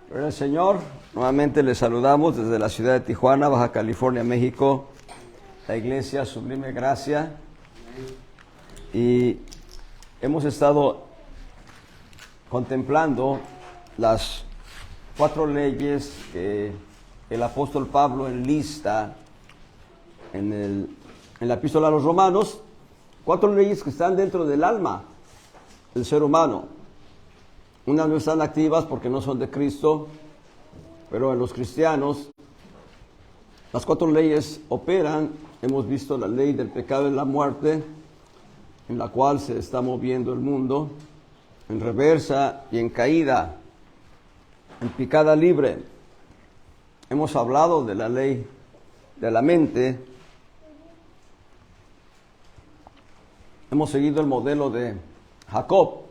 Gloria al Señor. Nuevamente les saludamos desde la ciudad de Tijuana, Baja California, México, la Iglesia Sublime Gracia. Y hemos estado contemplando las 4 leyes que el apóstol Pablo enlista en la epístola a los Romanos. 4 leyes que están dentro del alma del ser humano. Unas no están activas porque no son de Cristo, pero en los cristianos las 4 leyes operan. Hemos visto la ley del pecado y la muerte, en la cual se está moviendo el mundo, en reversa y en caída, en picada libre. Hemos hablado de la ley de la mente. Hemos seguido el modelo de Jacob,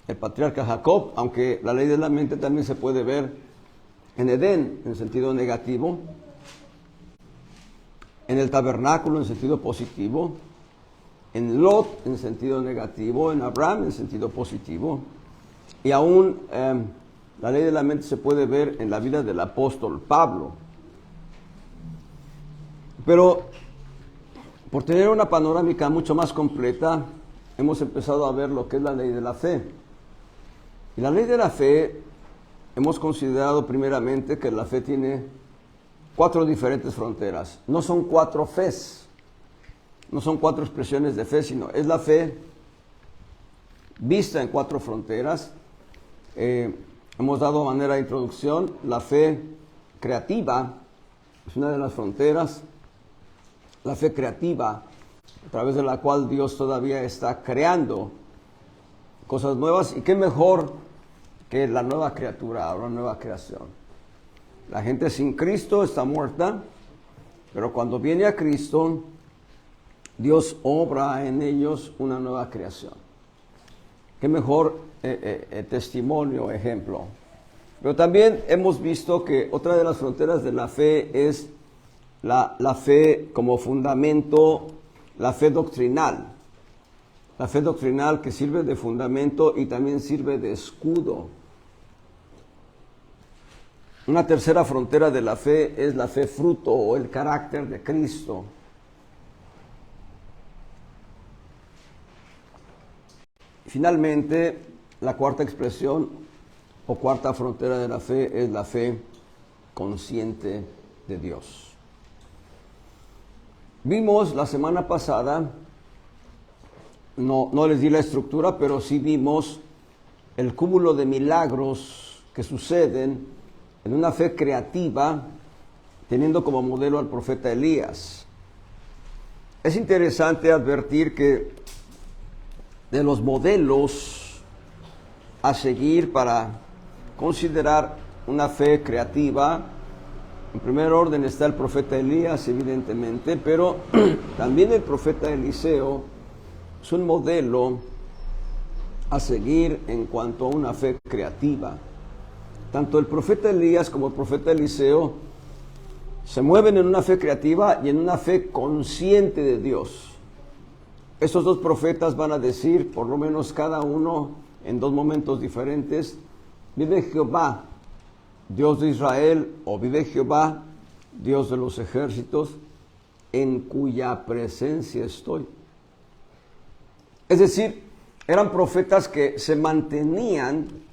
el patriarca Jacob, aunque la ley de la mente también se puede ver en Edén, en sentido negativo, en el tabernáculo en sentido positivo, en Lot en sentido negativo, en Abraham en sentido positivo, y aún la ley de la mente se puede ver en la vida del apóstol Pablo. Pero por tener una panorámica mucho más completa, hemos empezado a ver lo que es la ley de la fe. Y la ley de la fe, hemos considerado primeramente que la fe tiene 4 diferentes fronteras. No son 4 fes, no son 4 expresiones de fe, sino es la fe vista en 4 fronteras. Hemos dado de manera de introducción la fe creativa, es una de las fronteras. La fe creativa, a través de la cual Dios todavía está creando cosas nuevas. Y qué mejor que la nueva criatura, una nueva creación. La gente sin Cristo está muerta, pero cuando viene a Cristo, Dios obra en ellos una nueva creación. Qué mejor testimonio, ejemplo. Pero también hemos visto que otra de las fronteras de la fe es la fe como fundamento, la fe doctrinal. La fe doctrinal que sirve de fundamento y también sirve de escudo. Una tercera frontera de la fe es la fe fruto o el carácter de Cristo. Finalmente, la cuarta expresión o cuarta frontera de la fe es la fe consciente de Dios. Vimos la semana pasada, no les di la estructura, pero sí vimos el cúmulo de milagros que suceden en una fe creativa, teniendo como modelo al profeta Elías. Es interesante advertir que de los modelos a seguir para considerar una fe creativa, en primer orden está el profeta Elías, evidentemente, pero también el profeta Eliseo es un modelo a seguir en cuanto a una fe creativa. Tanto el profeta Elías como el profeta Eliseo se mueven en una fe creativa y en una fe consciente de Dios. Estos 2 profetas van a decir, por lo menos cada uno en 2 momentos diferentes, vive Jehová, Dios de Israel, o vive Jehová, Dios de los ejércitos, en cuya presencia estoy. Es decir, eran profetas que se mantenían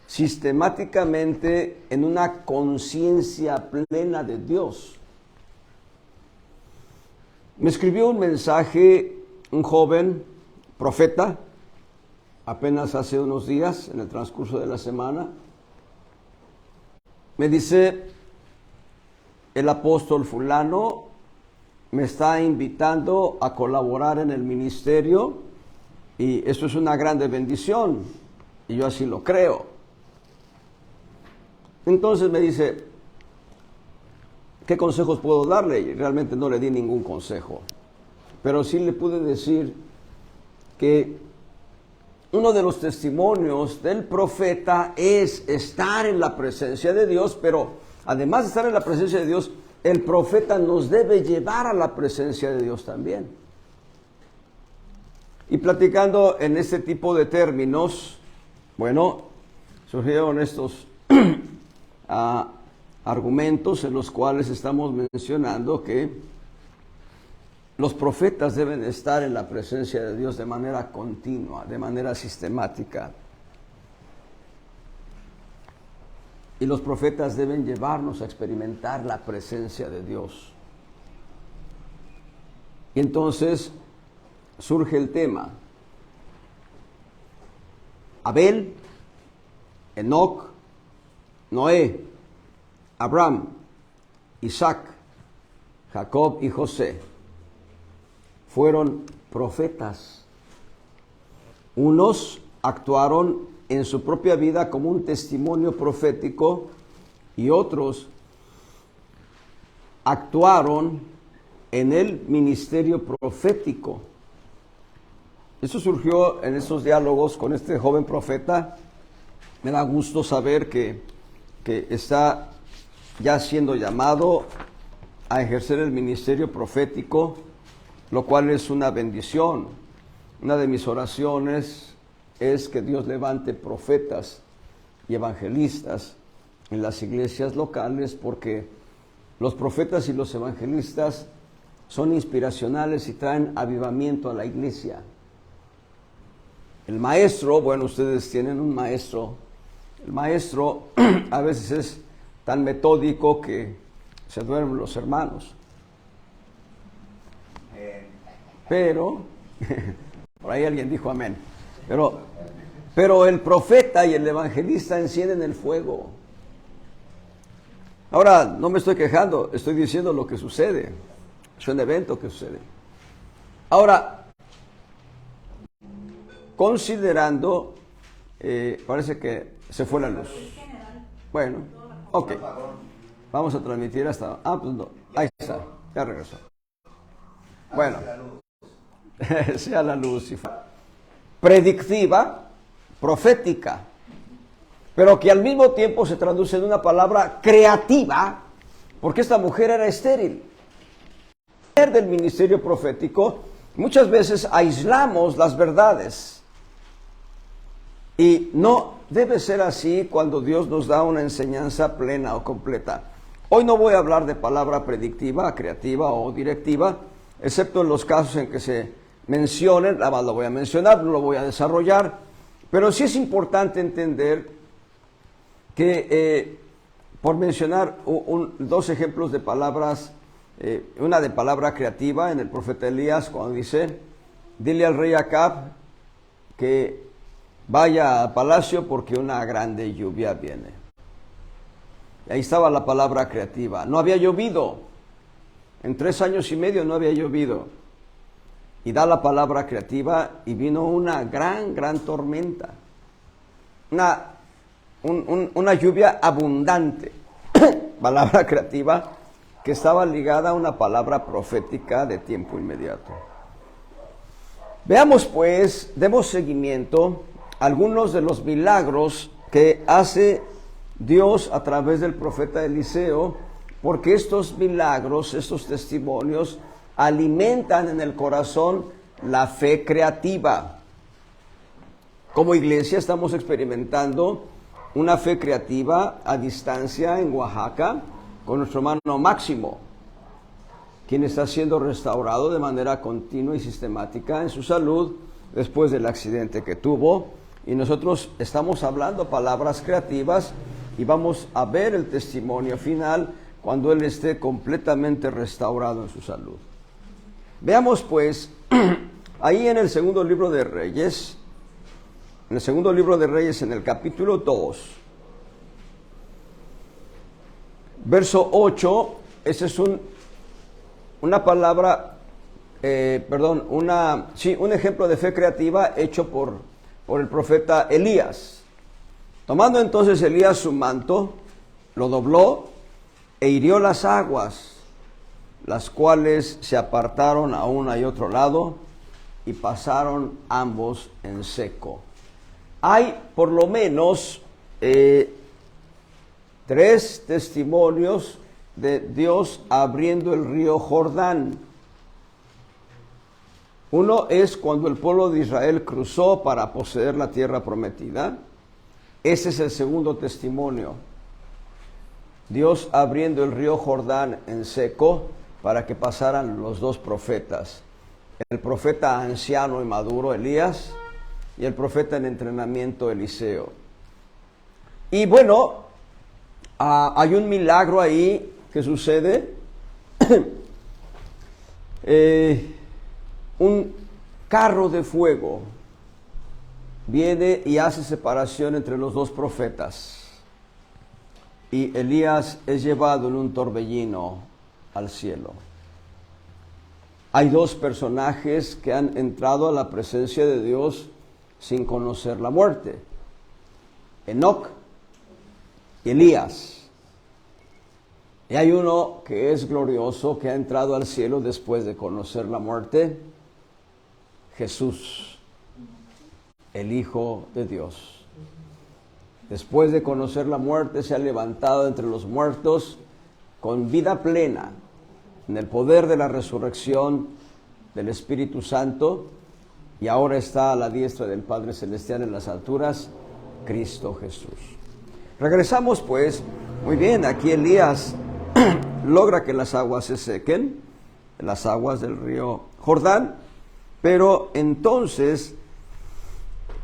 sistemáticamente en una conciencia plena de Dios. Me escribió un mensaje un joven profeta apenas hace unos días, en el transcurso de la semana. Me dice: el apóstol fulano me está invitando a colaborar en el ministerio y eso es una grande bendición y yo así lo creo. Entonces me dice: ¿qué consejos puedo darle? Y realmente no le di ningún consejo, pero sí le pude decir que uno de los testimonios del profeta es estar en la presencia de Dios, pero además de estar en la presencia de Dios, el profeta nos debe llevar a la presencia de Dios también. Y platicando en este tipo de términos, bueno, surgieron estos argumentos en los cuales estamos mencionando que los profetas deben estar en la presencia de Dios de manera continua, de manera sistemática. Y los profetas deben llevarnos a experimentar la presencia de Dios. Y entonces surge el tema. Abel, Enoc, Noé, Abraham, Isaac, Jacob y José fueron profetas. Unos actuaron en su propia vida como un testimonio profético y otros actuaron en el ministerio profético. Eso surgió en esos diálogos con este joven profeta. Me da gusto saber que está ya siendo llamado a ejercer el ministerio profético, lo cual es una bendición. Una de mis oraciones es que Dios levante profetas y evangelistas en las iglesias locales, porque los profetas y los evangelistas son inspiracionales y traen avivamiento a la iglesia. El maestro, bueno, ustedes tienen un maestro. El maestro a veces es tan metódico que se duermen los hermanos. Pero, por ahí alguien dijo amén. Pero el profeta y el evangelista encienden el fuego. Ahora, no me estoy quejando, estoy diciendo lo que sucede. Es un evento que sucede. Ahora, considerando, parece que se fue la luz. Bueno, ok. Vamos a transmitir hasta... pues no, ahí está, ya regresó. Bueno, sea la luz. Predictiva, profética, pero que al mismo tiempo se traduce en una palabra creativa, porque esta mujer era estéril. Del ministerio profético, muchas veces aislamos las verdades. Y no debe ser así cuando Dios nos da una enseñanza plena o completa. Hoy no voy a hablar de palabra predictiva, creativa o directiva, excepto en los casos en que se mencionen. Nada más lo voy a mencionar, no lo voy a desarrollar. Pero sí es importante entender que, por mencionar dos ejemplos de palabras, una de palabra creativa en el profeta Elías, cuando dice: dile al rey Acab que vaya al palacio porque una grande lluvia viene. Y ahí estaba la palabra creativa. No había llovido. En 3 años y medio no había llovido. Y da la palabra creativa y vino una gran tormenta. Una lluvia abundante. Palabra creativa que estaba ligada a una palabra profética de tiempo inmediato. Veamos pues, demos seguimiento a algunos de los milagros que hace Dios a través del profeta Eliseo, porque estos milagros, estos testimonios, alimentan en el corazón la fe creativa. Como iglesia estamos experimentando una fe creativa a distancia en Oaxaca con nuestro hermano Máximo, quien está siendo restaurado de manera continua y sistemática en su salud después del accidente que tuvo. Y nosotros estamos hablando palabras creativas y vamos a ver el testimonio final cuando él esté completamente restaurado en su salud. Veamos pues, ahí en el segundo libro de Reyes, en el capítulo 2, verso 8, ese es una palabra, un ejemplo de fe creativa hecho por el profeta Elías. Tomando entonces Elías su manto, lo dobló e hirió las aguas, las cuales se apartaron a uno y otro lado y pasaron ambos en seco. Hay por lo menos 3 testimonios de Dios abriendo el río Jordán. Uno es cuando el pueblo de Israel cruzó para poseer la tierra prometida. Ese es el segundo testimonio. Dios abriendo el río Jordán en seco para que pasaran los dos profetas, el profeta anciano y maduro Elías y el profeta en entrenamiento Eliseo. Y bueno, hay un milagro ahí que sucede. Un carro de fuego viene y hace separación entre los dos profetas. Y Elías es llevado en un torbellino al cielo. Hay dos personajes que han entrado a la presencia de Dios sin conocer la muerte: Enoc y Elías. Y hay uno que es glorioso, que ha entrado al cielo después de conocer la muerte: Jesús, el Hijo de Dios. Después de conocer la muerte, se ha levantado entre los muertos con vida plena, en el poder de la resurrección del Espíritu Santo, y ahora está a la diestra del Padre Celestial en las alturas, Cristo Jesús. Regresamos pues, muy bien, aquí Elías logra que las aguas se sequen, las aguas del río Jordán, pero entonces,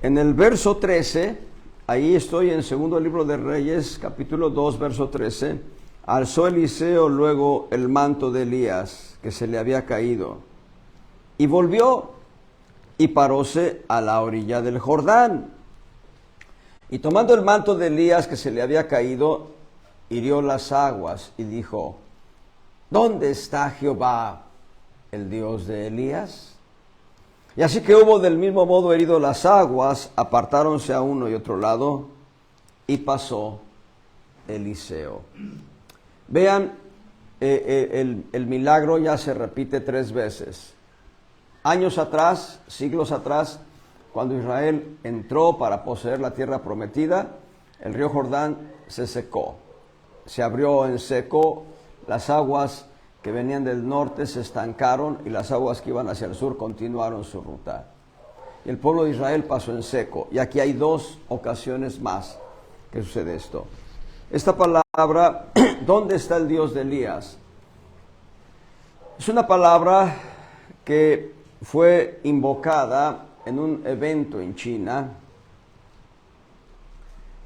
en el verso 13, ahí estoy en segundo libro de Reyes, capítulo 2, verso 13, alzó Eliseo luego el manto de Elías, que se le había caído, y volvió y paróse a la orilla del Jordán. Y tomando el manto de Elías que se le había caído, hirió las aguas y dijo: ¿Dónde está Jehová, el Dios de Elías? Y así que hubo del mismo modo herido las aguas, apartáronse a uno y otro lado, y pasó Eliseo. Vean, el milagro ya se repite 3 veces. Años atrás, siglos atrás, cuando Israel entró para poseer la tierra prometida, el río Jordán se secó. Se abrió en seco, las aguas que venían del norte se estancaron y las aguas que iban hacia el sur continuaron su ruta. Y el pueblo de Israel pasó en seco. Y aquí hay 2 ocasiones más que sucede esto. Esta palabra, ¿dónde está el Dios de Elías? Es una palabra que fue invocada en un evento en China.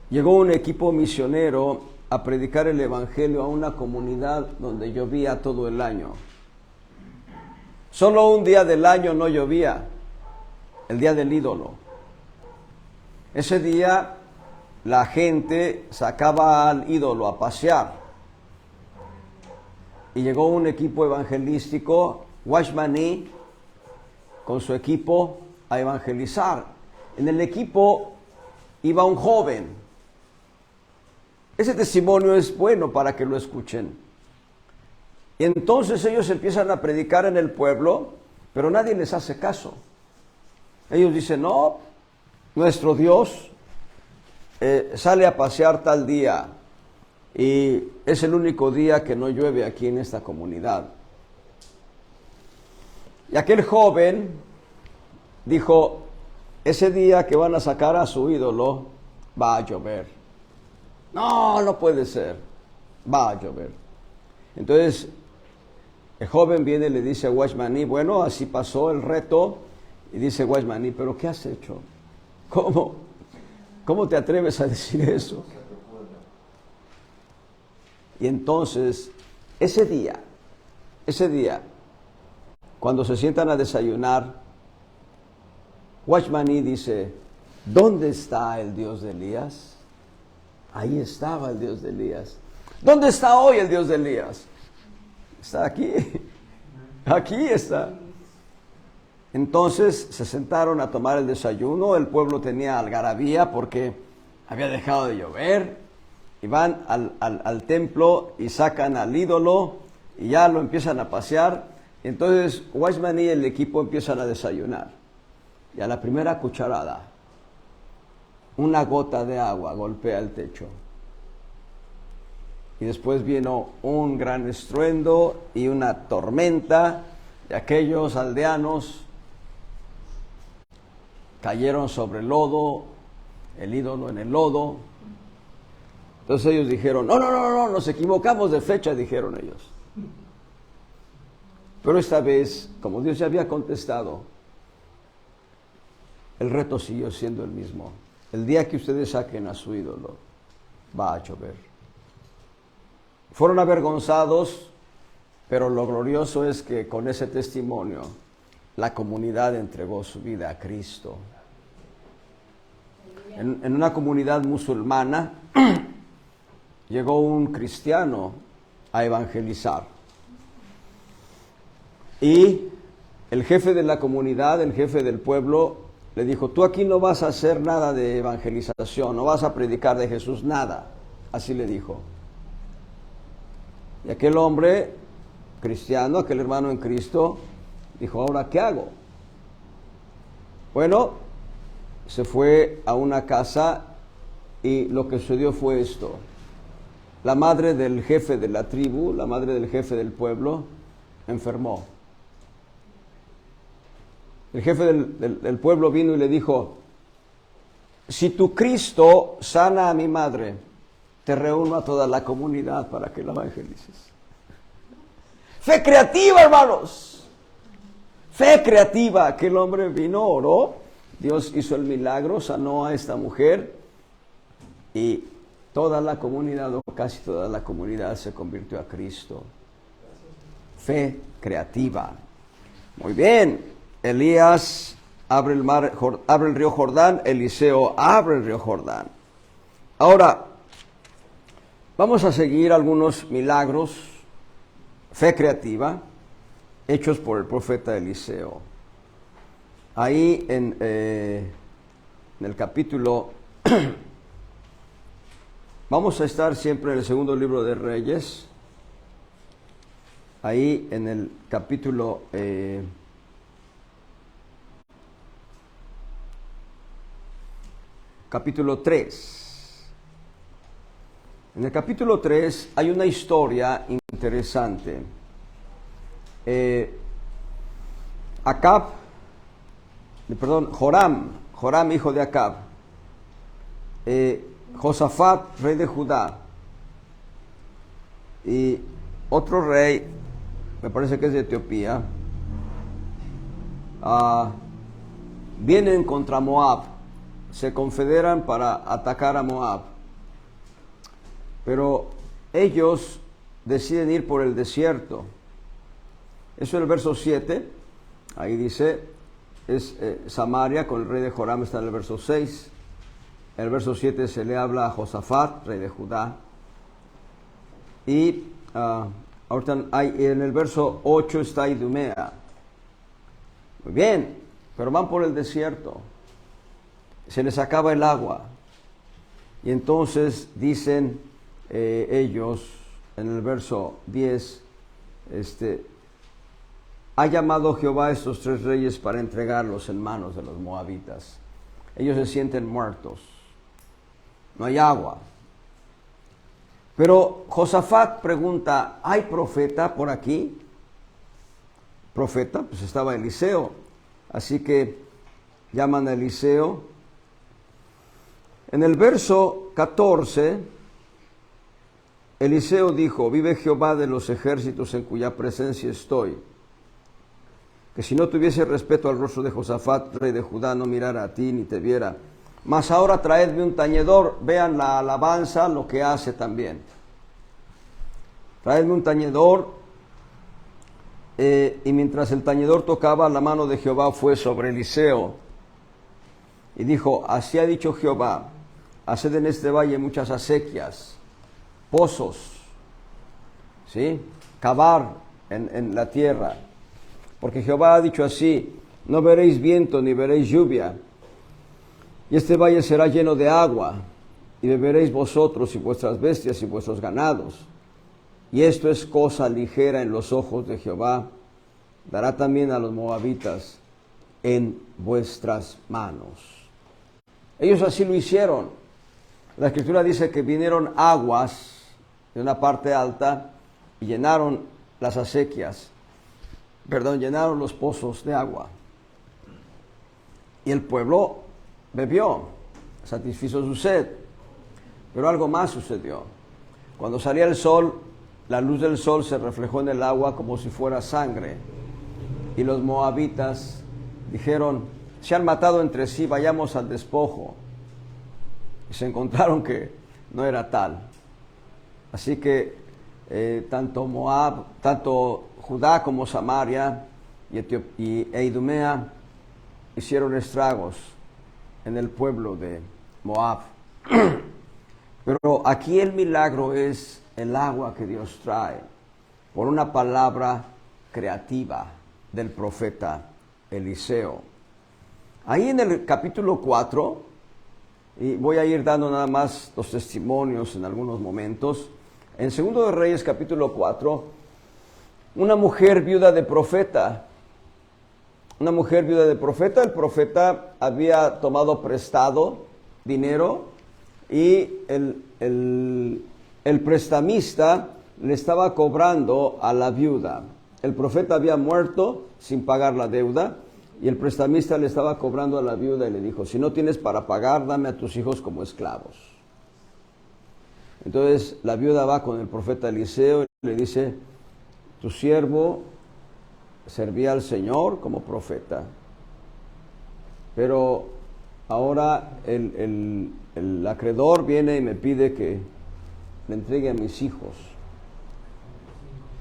Llegó un equipo misionero a predicar el evangelio a una comunidad donde llovía todo el año. Solo un día del año no llovía, el día del ídolo. Ese día la gente sacaba al ídolo a pasear. Y llegó un equipo evangelístico, Washmani, con su equipo a evangelizar. En el equipo iba un joven. Ese testimonio es bueno para que lo escuchen. Y entonces ellos empiezan a predicar en el pueblo, pero nadie les hace caso. Ellos dicen: no, nuestro Dios sale a pasear tal día y es el único día que no llueve aquí en esta comunidad. Y aquel joven dijo: ese día que van a sacar a su ídolo va a llover. No, no puede ser, va a llover. Entonces el joven viene y le dice a Washmani: bueno, así pasó el reto. Y dice Washmani: ¿pero qué has hecho? ¿Cómo te atreves a decir eso? Y entonces, ese día, cuando se sientan a desayunar, Washmani dice: ¿dónde está el Dios de Elías? Ahí estaba el Dios de Elías. ¿Dónde está hoy el Dios de Elías? Está aquí. Aquí está. Entonces se sentaron a tomar el desayuno. El pueblo tenía algarabía porque había dejado de llover. Y van al templo y sacan al ídolo y ya lo empiezan a pasear. Entonces Washmani y el equipo empiezan a desayunar. Y a la primera cucharada, una gota de agua golpea el techo. Y después vino un gran estruendo y una tormenta, y aquellos aldeanos cayeron sobre el lodo, el ídolo en el lodo, Entonces ellos dijeron, no, nos equivocamos de fecha, dijeron ellos. Pero esta vez, como Dios ya había contestado, el reto siguió siendo el mismo. El día que ustedes saquen a su ídolo, va a llover. Fueron avergonzados, pero lo glorioso es que con ese testimonio, la comunidad entregó su vida a Cristo. En una comunidad musulmana, llegó un cristiano a evangelizar. Y el jefe de la comunidad, el jefe del pueblo, le dijo, tú aquí no vas a hacer nada de evangelización, no vas a predicar de Jesús, nada. Así le dijo. Y aquel hombre cristiano, aquel hermano en Cristo, dijo, ¿ahora qué hago? Bueno, se fue a una casa y lo que sucedió fue esto. La madre del jefe de la tribu, la madre del jefe del pueblo, enfermó. El jefe del pueblo vino y le dijo, si tu Cristo sana a mi madre, te reúno a toda la comunidad para que la evangelices. Fe creativa, hermanos. Fe creativa. Aquel hombre vino, oró, Dios hizo el milagro, sanó a esta mujer y toda la comunidad, o casi toda la comunidad, se convirtió a Cristo. Fe creativa. Muy bien. Elías abre el mar, abre el río Jordán. Eliseo abre el río Jordán. Ahora, vamos a seguir algunos milagros, fe creativa, hechos por el profeta Eliseo. Ahí en el capítulo, vamos a estar siempre en el segundo libro de Reyes. Ahí en el capítulo capítulo 3. En el capítulo 3 hay una historia interesante. Joram, hijo de Acab, Josafat, rey de Judá, y otro rey, me parece que es de Etiopía, vienen contra Moab, se confederan para atacar a Moab, pero ellos deciden ir por el desierto. Eso es el verso 7, ahí dice, es Samaria con el rey de Joram, está en el verso 6. En el verso 7 se le habla a Josafat, rey de Judá. Y ahorita en el verso 8 está Idumea. Muy bien, pero van por el desierto. Se les acaba el agua. Y entonces dicen ellos, en el verso 10, ha llamado Jehová a estos tres reyes para entregarlos en manos de los moabitas. Ellos se sienten muertos. No hay agua. Pero Josafat pregunta, ¿hay profeta por aquí? Profeta, pues estaba Eliseo. Así que llaman a Eliseo. En el verso 14, Eliseo dijo, vive Jehová de los ejércitos en cuya presencia estoy, que si no tuviese respeto al rostro de Josafat, rey de Judá, no mirara a ti ni te viera. Mas ahora traedme un tañedor, vean la alabanza, lo que hace también. Traedme un tañedor, y mientras el tañedor tocaba, la mano de Jehová fue sobre Eliseo. Y dijo, así ha dicho Jehová, haced en este valle muchas acequias, pozos, ¿sí? Cavar en la tierra. Porque Jehová ha dicho así, no veréis viento ni veréis lluvia, y este valle será lleno de agua, y beberéis vosotros y vuestras bestias y vuestros ganados. Y esto es cosa ligera en los ojos de Jehová, dará también a los moabitas en vuestras manos. Ellos así lo hicieron. La Escritura dice que vinieron aguas de una parte alta y llenaron las acequias, llenaron los pozos de agua. Y el pueblo bebió, satisfizo su sed. Pero algo más sucedió. Cuando salía el sol, la luz del sol se reflejó en el agua como si fuera sangre. Y los moabitas dijeron, se han matado entre sí, vayamos al despojo. Y se encontraron que no era tal. Así que tanto Judá como Samaria e Idumea hicieron estragos en el pueblo de Moab. Pero aquí el milagro es el agua que Dios trae por una palabra creativa del profeta Eliseo. Ahí en el capítulo 4, y voy a ir dando nada más los testimonios en algunos momentos. En 2 de Reyes capítulo 4, una mujer viuda de profeta, el profeta había tomado prestado dinero y el prestamista le estaba cobrando a la viuda. El profeta había muerto sin pagar la deuda y el prestamista le estaba cobrando a la viuda y le dijo, si no tienes para pagar, dame a tus hijos como esclavos. Entonces la viuda va con el profeta Eliseo y le dice, tu siervo servía al Señor como profeta, pero ahora el acreedor viene y me pide que le entregue a mis hijos.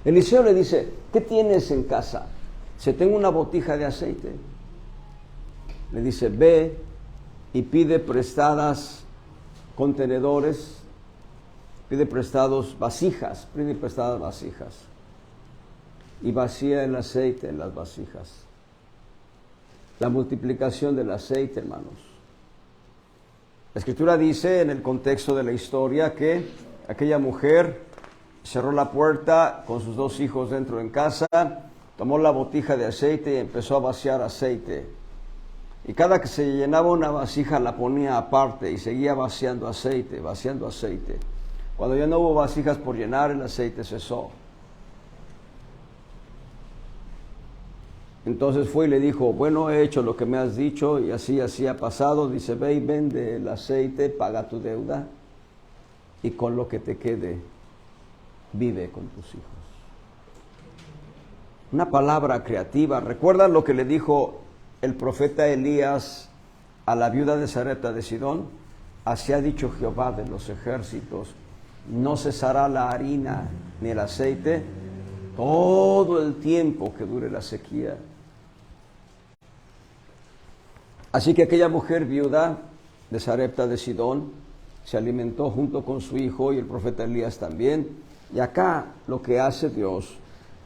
Eliseo le dice, ¿qué tienes en casa? Dice, tengo una botija de aceite. Le dice, ve y pide prestadas contenedores, pide prestadas vasijas y vacía el aceite en las vasijas. La multiplicación del aceite, hermanos. La Escritura dice en el contexto de la historia que aquella mujer cerró la puerta con sus 2 hijos dentro en casa, tomó la botija de aceite y empezó a vaciar aceite. Y cada que se llenaba una vasija la ponía aparte y seguía vaciando aceite. Cuando ya no hubo vasijas por llenar, el aceite cesó. Entonces fue y le dijo, bueno, he hecho lo que me has dicho y así ha pasado. Dice, ve y vende el aceite, paga tu deuda y con lo que te quede, vive con tus hijos. Una palabra creativa. ¿Recuerdan lo que le dijo el profeta Elías a la viuda de Sarepta de Sidón? Así ha dicho Jehová de los ejércitos, no cesará la harina ni el aceite todo el tiempo que dure la sequía. Así que aquella mujer viuda de Sarepta de Sidón se alimentó junto con su hijo y el profeta Elías también. Y acá lo que hace Dios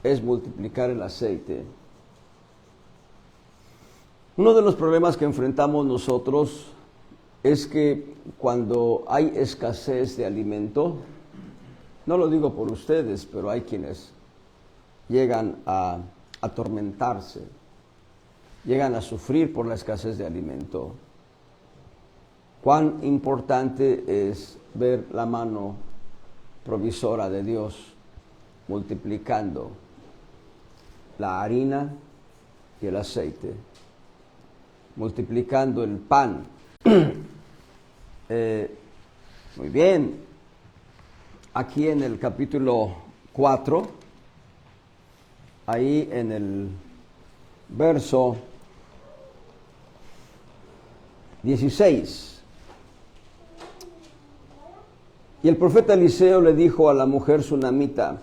es multiplicar el aceite. Uno de los problemas que enfrentamos nosotros es que cuando hay escasez de alimento, no lo digo por ustedes, pero hay quienes llegan a atormentarse, llegan a sufrir por la escasez de alimento. Cuán importante es ver la mano provisora de Dios multiplicando la harina y el aceite, multiplicando el pan. Muy bien, aquí en el capítulo 4, ahí en el verso 16, y el profeta Eliseo le dijo a la mujer sunamita,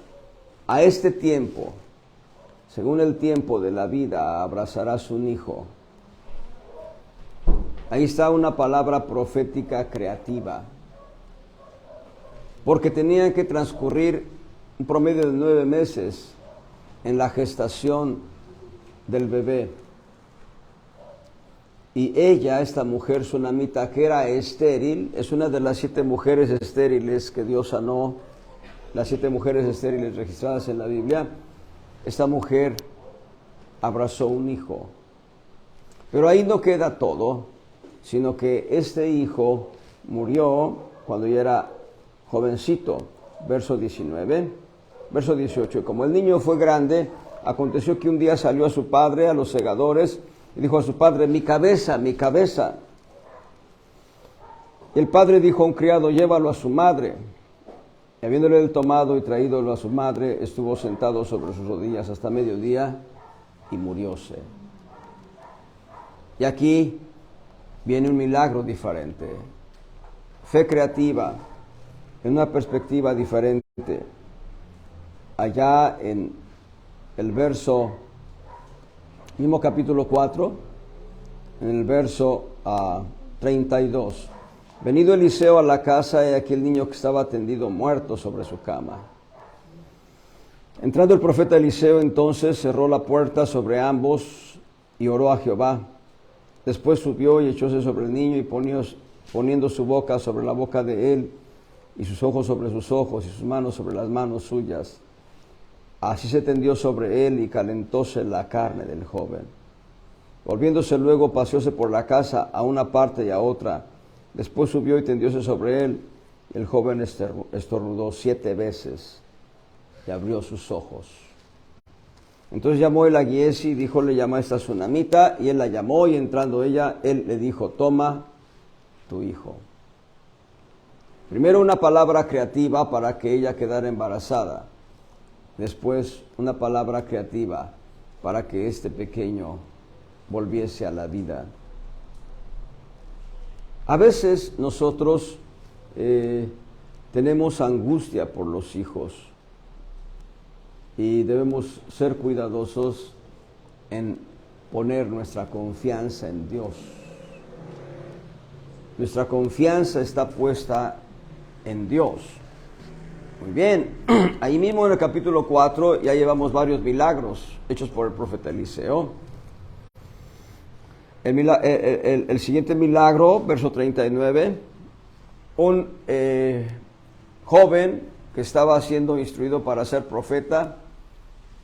a este tiempo, según el tiempo de la vida, abrazarás un hijo. Ahí está una palabra profética creativa, porque tenían que transcurrir un promedio de 9 meses en la gestación del bebé. Y ella, esta mujer sunamita, que era estéril, es una de las 7 mujeres estériles que Dios sanó, las 7 mujeres estériles registradas en la Biblia. Esta mujer abrazó un hijo. Pero ahí no queda todo, sino que este hijo murió cuando ya era jovencito. Verso 19, verso 18. Y como el niño fue grande, aconteció que un día salió a su padre, a los segadores, y dijo a su padre, mi cabeza, mi cabeza. Y el padre dijo a un criado, llévalo a su madre. Y habiéndole él tomado y traídolo a su madre, estuvo sentado sobre sus rodillas hasta mediodía y murióse. Y aquí viene un milagro diferente. Fe creativa, en una perspectiva diferente. Allá en el verso, mismo capítulo 4, en el verso 32. Venido Eliseo a la casa, he aquí el niño que estaba tendido muerto sobre su cama. Entrando el profeta Eliseo entonces cerró la puerta sobre ambos y oró a Jehová. Después subió y echóse sobre el niño y poniendo su boca sobre la boca de él y sus ojos sobre sus ojos y sus manos sobre las manos suyas. Así se tendió sobre él y calentóse la carne del joven. Volviéndose luego paseóse por la casa a una parte y a otra. Después subió y tendióse sobre él. El joven estornudó 7 veces y abrió sus ojos. Entonces llamó él a Giesi y díjole, llama a esta tsunamita. Y él la llamó y entrando ella, él le dijo, toma tu hijo. Primero una palabra creativa para que ella quedara embarazada. Después una palabra creativa para que este pequeño volviese a la vida. A veces nosotros tenemos angustia por los hijos y debemos ser cuidadosos en poner nuestra confianza en Dios. Nuestra confianza está puesta en Dios. Muy bien, ahí mismo en el capítulo 4 ya llevamos varios milagros hechos por el profeta Eliseo. El siguiente milagro, verso 39, un joven que estaba siendo instruido para ser profeta,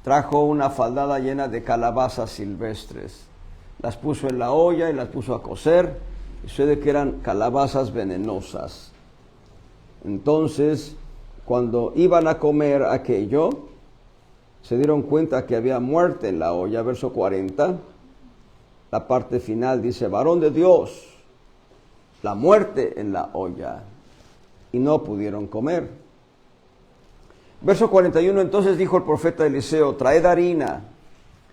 trajo una faldada llena de calabazas silvestres. Las puso en la olla y las puso a cocer, y sucede que eran calabazas venenosas. Entonces, cuando iban a comer aquello, se dieron cuenta que había muerte en la olla, verso 40. La parte final dice, varón de Dios, la muerte en la olla, y no pudieron comer. Verso 41, entonces dijo el profeta Eliseo, traed harina,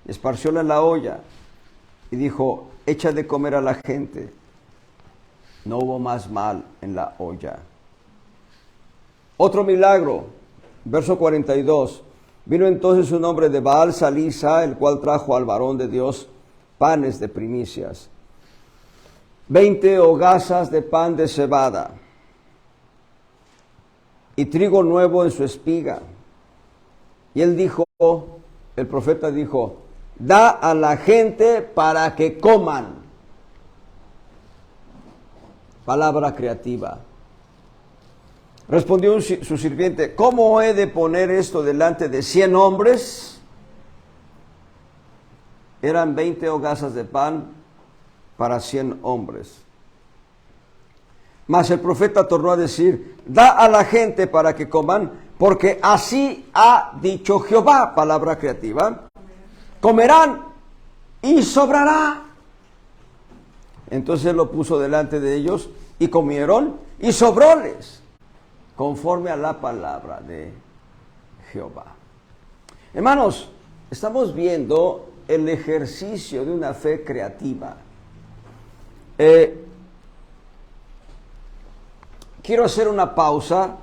esparcióla en la olla, y dijo, echa de comer a la gente. No hubo más mal en la olla. Otro milagro, verso 42, vino entonces un hombre de Baal Salisa, el cual trajo al varón de Dios panes de primicias, 20 hogazas de pan de cebada y trigo nuevo en su espiga. Y él dijo, el profeta dijo, da a la gente para que coman. Palabra creativa. Respondió su sirviente, ¿cómo he de poner esto delante de 100 hombres? Eran 20 hogazas de pan para 100 hombres. Mas el profeta tornó a decir, da a la gente para que coman, porque así ha dicho Jehová, palabra creativa, comerán y sobrará. Entonces lo puso delante de ellos y comieron y sobróles, conforme a la palabra de Jehová. Hermanos, estamos viendo el ejercicio de una fe creativa. Quiero hacer una pausa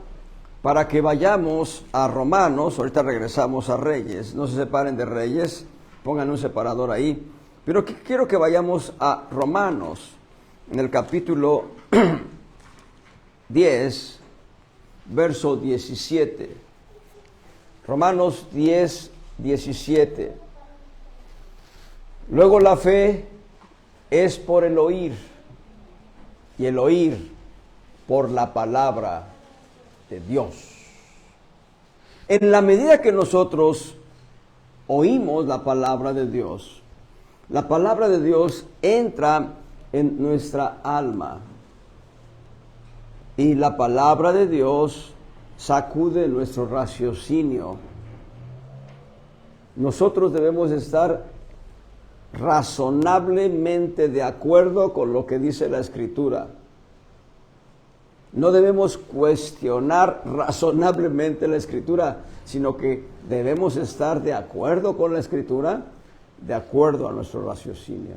para que vayamos a Romanos. Ahorita regresamos a Reyes. No se separen de Reyes, pongan un separador ahí. Pero quiero que vayamos a Romanos, en el capítulo 10, verso 17. Romanos 10, 17. Luego la fe es por el oír, y el oír por la palabra de Dios. En la medida que nosotros oímos la palabra de Dios, la palabra de Dios entra en nuestra alma, y la palabra de Dios sacude nuestro raciocinio. Nosotros debemos estar razonablemente de acuerdo con lo que dice la Escritura. No debemos cuestionar razonablemente la Escritura, sino que debemos estar de acuerdo con la Escritura, de acuerdo a nuestro raciocinio.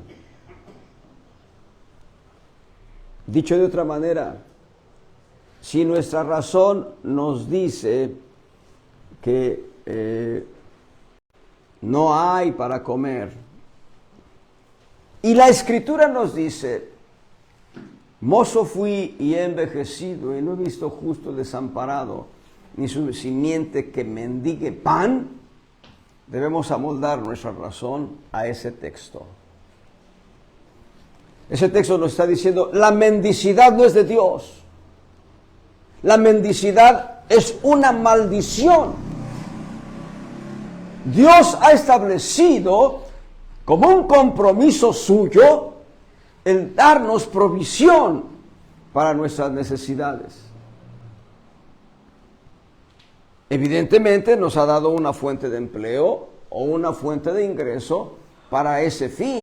Dicho de otra manera, si nuestra razón nos dice que no hay para comer, y la Escritura nos dice, mozo fui y he envejecido y no he visto justo desamparado, ni su simiente que mendigue pan, debemos amoldar nuestra razón a ese texto. Ese texto nos está diciendo, la mendicidad no es de Dios. La mendicidad es una maldición. Dios ha establecido como un compromiso suyo el darnos provisión para nuestras necesidades. Evidentemente nos ha dado una fuente de empleo o una fuente de ingreso para ese fin.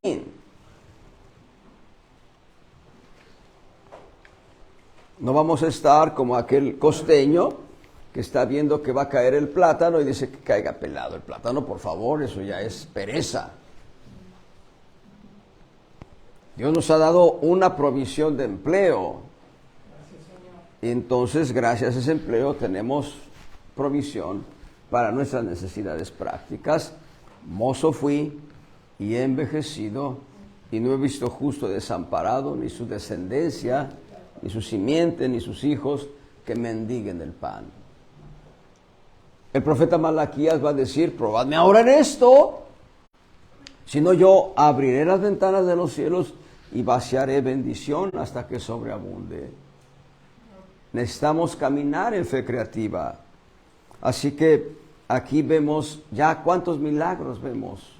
No vamos a estar como aquel costeño que está viendo que va a caer el plátano y dice que caiga pelado el plátano, por favor, eso ya es pereza. Dios nos ha dado una provisión de empleo. Y entonces, gracias a ese empleo, tenemos provisión para nuestras necesidades prácticas. Mozo fui y he envejecido y no he visto justo desamparado, ni su descendencia, ni su simiente, ni sus hijos que mendiguen el pan. El profeta Malaquías va a decir, probadme ahora en esto, si no yo abriré las ventanas de los cielos y vaciaré bendición hasta que sobreabunde. Necesitamos caminar en fe creativa. Así que aquí vemos ya cuántos milagros vemos.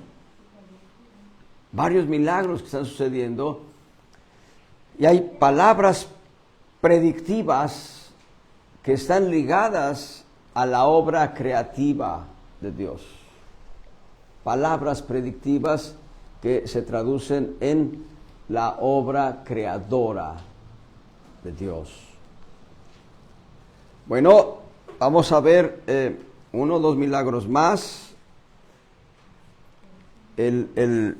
Varios milagros que están sucediendo. Y hay palabras predictivas que están ligadas a la obra creativa de Dios. Palabras predictivas que se traducen en la obra creadora de Dios. Bueno, vamos a ver uno o dos milagros más. El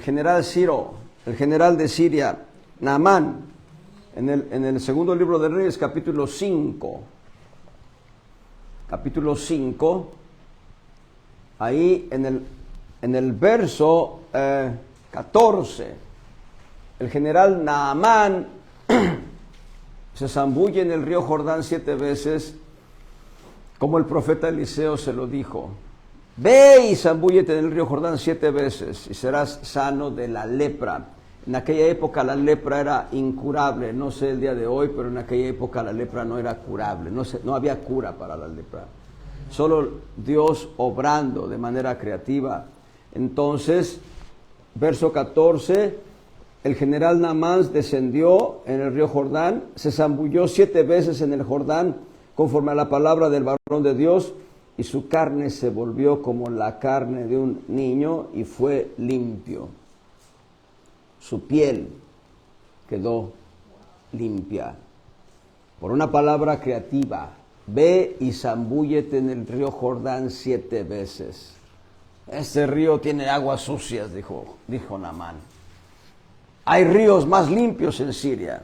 general Ciro, el general de Siria, Naamán, en el segundo libro de Reyes, capítulo 5. Capítulo 5, ahí en el verso 14, el general Naamán se zambulle en el río Jordán 7 veces, como el profeta Eliseo se lo dijo. Ve y zambúllete en el río Jordán 7 veces y serás sano de la lepra. En aquella época la lepra era incurable, no sé el día de hoy, pero en aquella época la lepra no era curable, no había cura para la lepra. Solo Dios obrando de manera creativa. Entonces, verso 14, el general Naamán descendió en el río Jordán, se zambulló 7 veces en el Jordán, conforme a la palabra del varón de Dios, y su carne se volvió como la carne de un niño y fue limpio. Su piel quedó limpia. Por una palabra creativa, ve y zambúllete en el río Jordán 7 veces. Este río tiene aguas sucias, dijo Naamán. Hay ríos más limpios en Siria.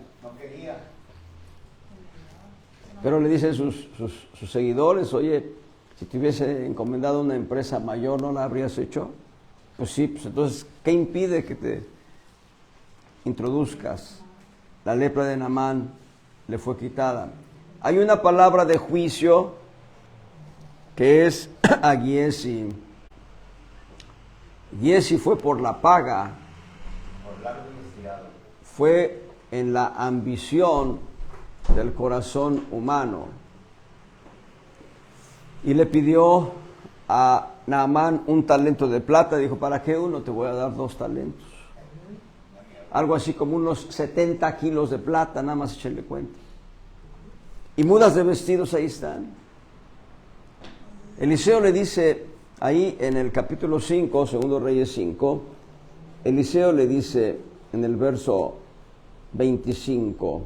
Pero le dicen sus seguidores, oye, si te hubiese encomendado una empresa mayor, ¿no la habrías hecho? Pues sí, pues entonces, ¿qué impide que te introduzcas? La lepra de Naamán le fue quitada. Hay una palabra de juicio que es a Giesi. Giesi fue por la paga, fue en la ambición del corazón humano. Y le pidió a Naamán un talento de plata. Dijo, ¿para qué uno? Te voy a dar 2 talentos. Algo así como unos 70 kilos de plata, nada más échenle cuenta. Y mudas de vestidos ahí están. Eliseo le dice, ahí en el capítulo 5, segundo Reyes 5, Eliseo le dice en el verso 25,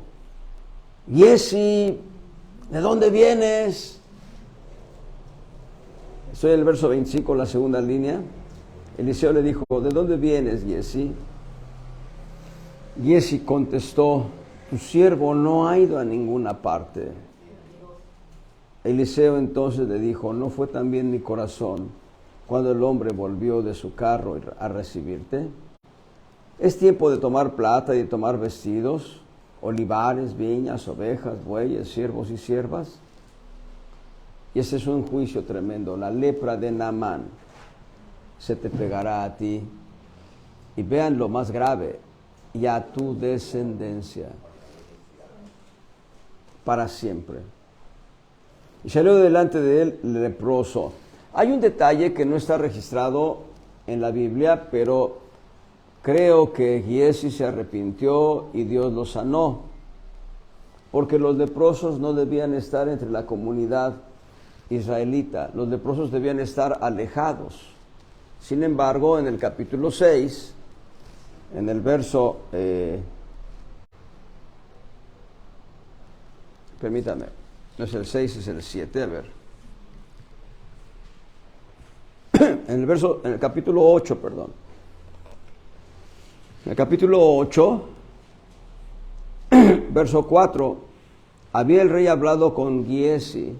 Giesi, ¿de dónde vienes? Estoy en el verso 25, la segunda línea. Eliseo le dijo, ¿de dónde vienes, Giesi? Giesi contestó, tu siervo no ha ido a ninguna parte. Eliseo entonces le dijo, ¿no fue también mi corazón cuando el hombre volvió de su carro a recibirte? Es tiempo de tomar plata y de tomar vestidos, olivares, viñas, ovejas, bueyes, siervos y siervas. Y ese es un juicio tremendo. La lepra de Naamán se te pegará a ti. Y vean lo más grave, y a tu descendencia para siempre. Y salió delante de él leproso. Hay un detalle que no está registrado en la Biblia, pero creo que Giesi se arrepintió y Dios lo sanó, porque los leprosos no debían estar entre la comunidad israelita, los leprosos debían estar alejados. Sin embargo, en el capítulo 6, en el verso, permítame, no es el 6, es el 7, a ver. En el capítulo 8, perdón. En el capítulo 8, verso 4, había el rey hablado con Giesi,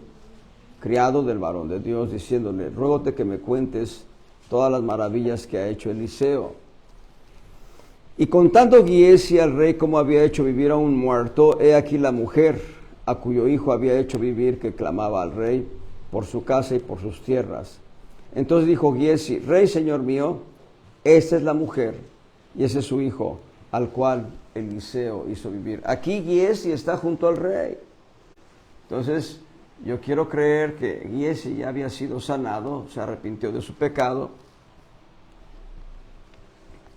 criado del varón de Dios, diciéndole, ruégote que me cuentes todas las maravillas que ha hecho Eliseo. Y contando Giesi al rey cómo había hecho vivir a un muerto, he aquí la mujer a cuyo hijo había hecho vivir, que clamaba al rey por su casa y por sus tierras. Entonces dijo Giesi, rey, señor mío, esta es la mujer y ese es su hijo, al cual Eliseo hizo vivir. Aquí Giesi está junto al rey. Entonces, yo quiero creer que Giesi ya había sido sanado, se arrepintió de su pecado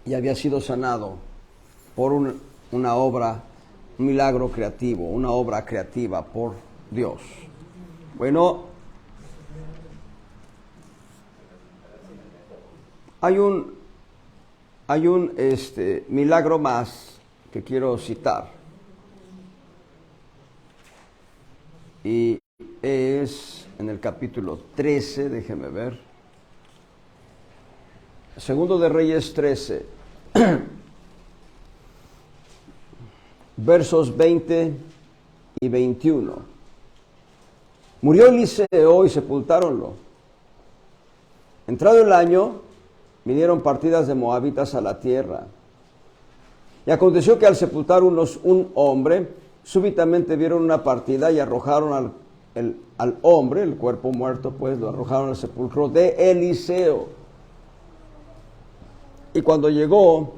y había sido sanado por una obra, un milagro creativo, una obra creativa por Dios. Bueno, hay un milagro más que quiero citar. Y es en el capítulo 13, déjeme ver. Segundo de Reyes 13, versos 20 y 21. Murió Eliseo y sepultáronlo. Entrado el año, vinieron partidas de moabitas a la tierra. Y aconteció que al sepultar un hombre, súbitamente vieron una partida y arrojaron al hombre, el cuerpo muerto, pues lo arrojaron al sepulcro de Eliseo. Y cuando llegó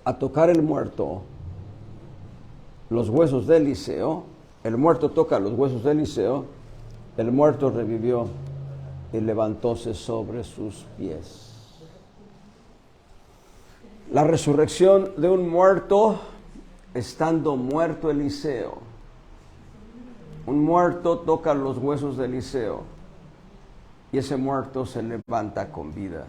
a tocar el muerto, los huesos de Eliseo, el muerto toca los huesos de Eliseo, el muerto revivió y levantóse sobre sus pies. La resurrección de un muerto, estando muerto Eliseo. Un muerto toca los huesos de Eliseo y ese muerto se levanta con vida.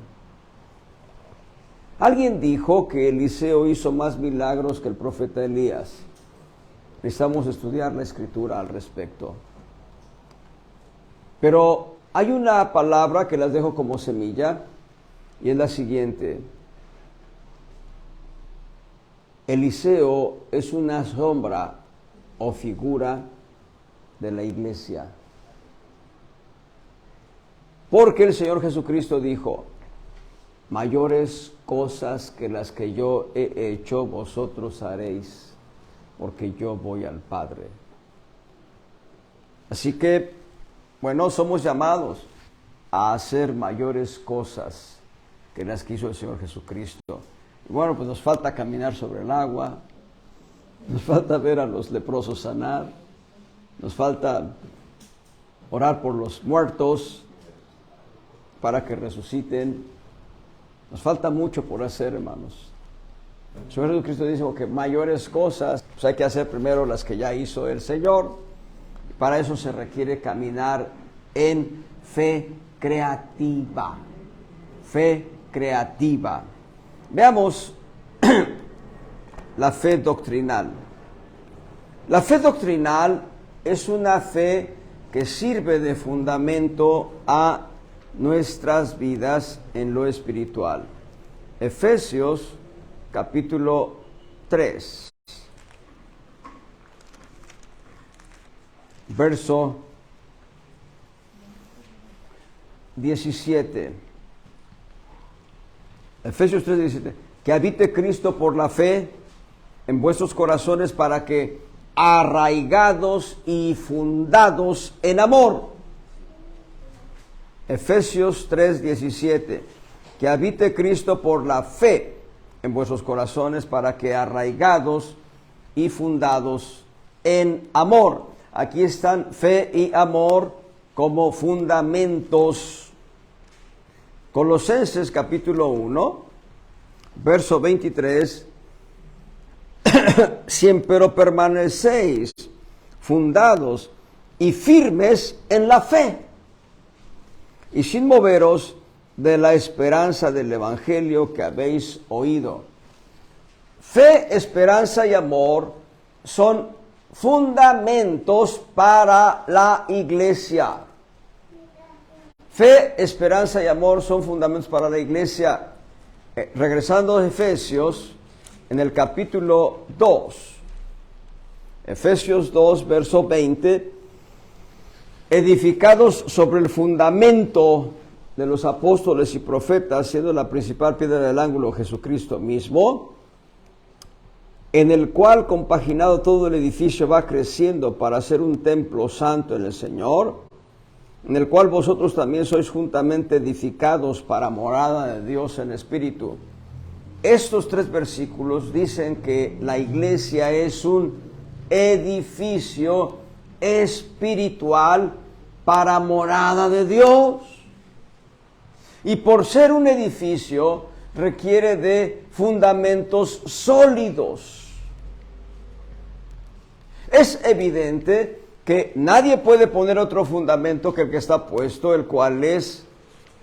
Alguien dijo que Eliseo hizo más milagros que el profeta Elías. Necesitamos estudiar la escritura al respecto. Pero hay una palabra que las dejo como semilla y es la siguiente. Eliseo es una sombra o figura de la iglesia. Porque el Señor Jesucristo dijo, mayores cosas que las que yo he hecho, vosotros haréis, porque yo voy al Padre. Así que, bueno, somos llamados a hacer mayores cosas que las que hizo el Señor Jesucristo. Y bueno, pues nos falta caminar sobre el agua, nos falta ver a los leprosos sanar, nos falta orar por los muertos para que resuciten. Nos falta mucho por hacer, hermanos. El Señor Jesucristo dice que mayores cosas, pues hay que hacer primero las que ya hizo el Señor. Para eso se requiere caminar en fe creativa. Fe creativa. Veamos la fe doctrinal. La fe doctrinal es una fe que sirve de fundamento a nuestras vidas en lo espiritual. Efesios capítulo 3, verso 17. Efesios 3, 17. Que habite Cristo por la fe en vuestros corazones, para que, arraigados y fundados en amor. Efesios 3, 17. Que habite Cristo por la fe en vuestros corazones, para que, arraigados y fundados en amor. Aquí están fe y amor como fundamentos. Colosenses capítulo 1, verso 23. Siempre permanecéis fundados y firmes en la fe, y sin moveros de la esperanza del evangelio que habéis oído. Fe, esperanza y amor son fundamentos para la iglesia. Fe, esperanza y amor son fundamentos para la iglesia. Regresando a Efesios, en el capítulo 2, Efesios 2, verso 20, edificados sobre el fundamento de los apóstoles y profetas, siendo la principal piedra del ángulo Jesucristo mismo, en el cual, compaginado todo el edificio, va creciendo para ser un templo santo en el Señor, en el cual vosotros también sois juntamente edificados para morada de Dios en espíritu. Estos 3 versículos dicen que la iglesia es un edificio espiritual para morada de Dios. Y por ser un edificio requiere de fundamentos sólidos. Es evidente que nadie puede poner otro fundamento que el que está puesto, el cual es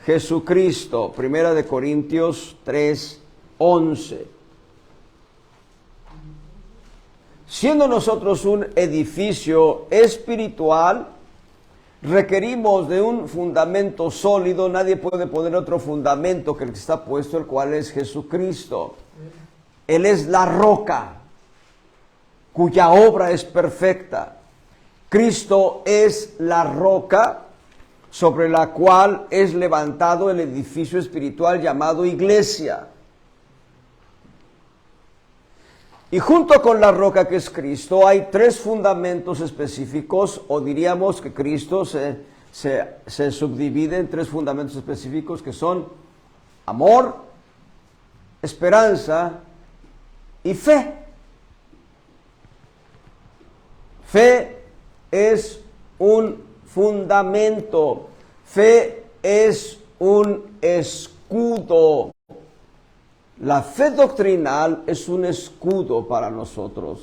Jesucristo. Primera de Corintios 3, 11. Siendo nosotros un edificio espiritual, requerimos de un fundamento sólido. Nadie puede poner otro fundamento que el que está puesto, el cual es Jesucristo. Él es la roca, cuya obra es perfecta. Cristo es la roca sobre la cual es levantado el edificio espiritual llamado iglesia. Y junto con la roca que es Cristo hay 3 fundamentos específicos, o diríamos que Cristo se subdivide en 3 fundamentos específicos, que son amor, esperanza y fe. Fe es un fundamento, fe es un escudo. La fe doctrinal es un escudo para nosotros.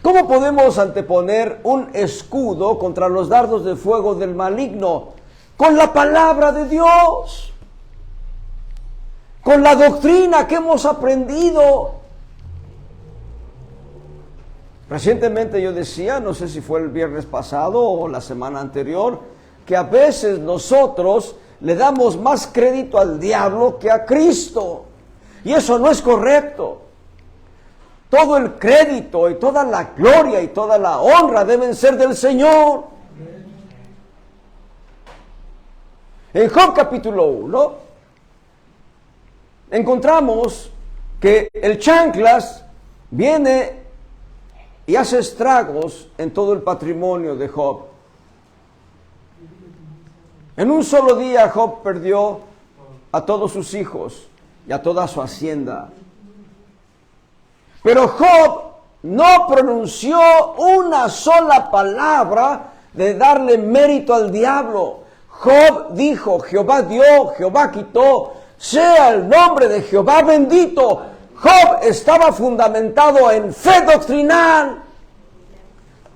¿Cómo podemos anteponer un escudo contra los dardos de fuego del maligno? Con la palabra de Dios, con la doctrina que hemos aprendido. Recientemente yo decía, no sé si fue el viernes pasado o la semana anterior, que a veces nosotros le damos más crédito al diablo que a Cristo. Y eso no es correcto. Todo el crédito y toda la gloria y toda la honra deben ser del Señor. En Job capítulo 1 encontramos que el chanclas viene y hace estragos en todo el patrimonio de Job. En un solo día Job perdió a todos sus hijos y a toda su hacienda. Pero Job no pronunció una sola palabra de darle mérito al diablo. Job dijo: Jehová dio, Jehová quitó, sea el nombre de Jehová bendito. Job estaba fundamentado en fe doctrinal.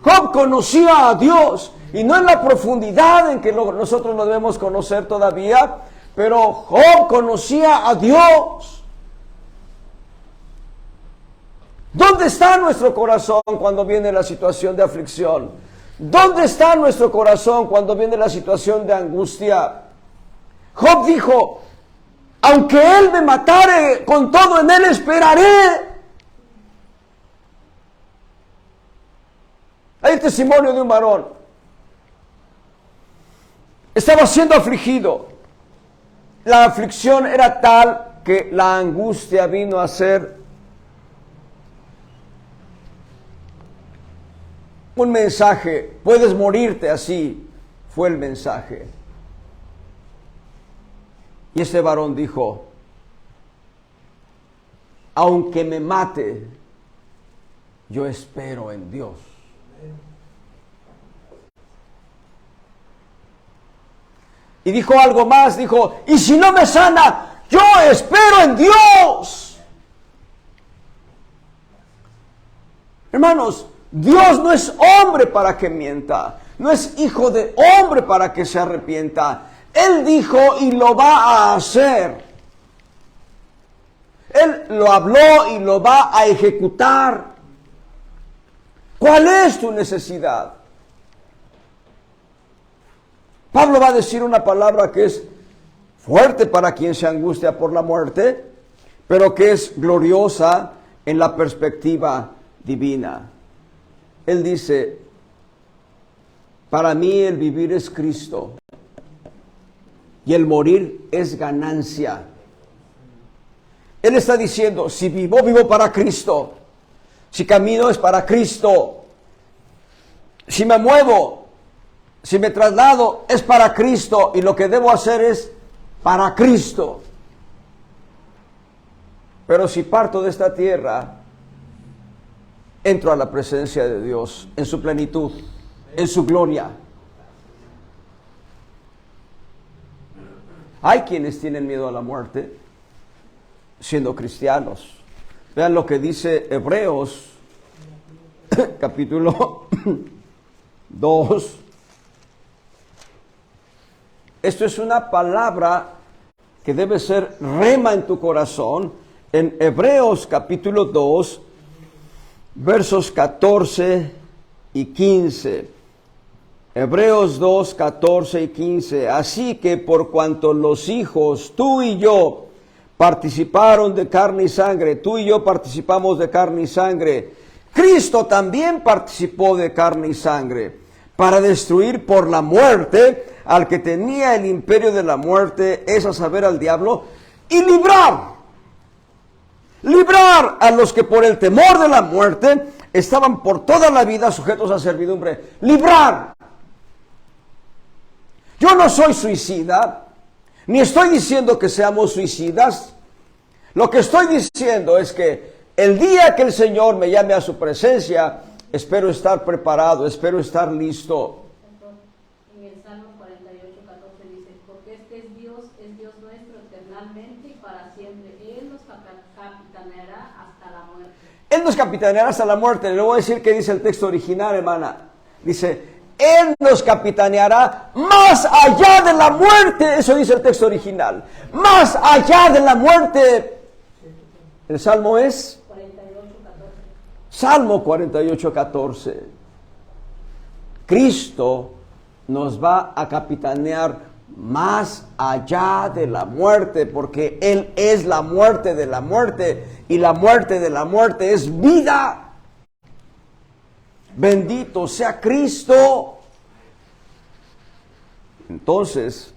Job conocía a Dios, y no en la profundidad en que nosotros lo debemos conocer todavía, pero Job conocía a Dios. ¿Dónde está nuestro corazón cuando viene la situación de aflicción? ¿Dónde está nuestro corazón cuando viene la situación de angustia? Job dijo, aunque él me matare, con todo en él esperaré. Hay el testimonio de un varón. Estaba siendo afligido. La aflicción era tal que la angustia vino a ser un mensaje. Puedes morirte así, fue el mensaje. Y este varón dijo, aunque me mate, yo espero en Dios. Y dijo algo más, dijo, y si no me sana, yo espero en Dios. Hermanos, Dios no es hombre para que mienta, no es hijo de hombre para que se arrepienta. Él dijo y lo va a hacer. Él lo habló y lo va a ejecutar. ¿Cuál es tu necesidad? Pablo va a decir una palabra que es fuerte para quien se angustia por la muerte, pero que es gloriosa en la perspectiva divina. Él dice, para mí el vivir es Cristo y el morir es ganancia. Él está diciendo, si vivo, vivo para Cristo. Si camino es para Cristo. Si me muevo, si me traslado es para Cristo y lo que debo hacer es para Cristo. Pero si parto de esta tierra, entro a la presencia de Dios en su plenitud, en su gloria. Hay quienes tienen miedo a la muerte siendo cristianos. Vean lo que dice Hebreos capítulo 2. Esto es una palabra que debe ser rema en tu corazón. En Hebreos capítulo 2, versos 14 y 15. Hebreos 2, 14 y 15. Así que por cuanto los hijos, tú y yo, participaron de carne y sangre, tú y yo participamos de carne y sangre, Cristo también participó de carne y sangre, para destruir por la muerte al que tenía el imperio de la muerte, es a saber, al diablo, y librar a los que por el temor de la muerte estaban por toda la vida sujetos a servidumbre. Librar. Yo no soy suicida, ni estoy diciendo que seamos suicidas. Lo que estoy diciendo es que el día que el Señor me llame a su presencia, espero estar preparado, espero estar listo. En el Salmo 48, 14 dice, porque este es Dios nuestro eternamente y para siempre. Él nos capitaneará hasta la muerte. Él nos capitaneará hasta la muerte. Le voy a decir qué dice el texto original, hermana. Dice, Él nos capitaneará más allá de la muerte. Eso dice el texto original. Más allá de la muerte. El Salmo es 48, 14. Salmo 48, 14. Cristo nos va a capitanear más allá de la muerte, porque Él es la muerte de la muerte, y la muerte de la muerte es vida. Bendito sea Cristo. Entonces,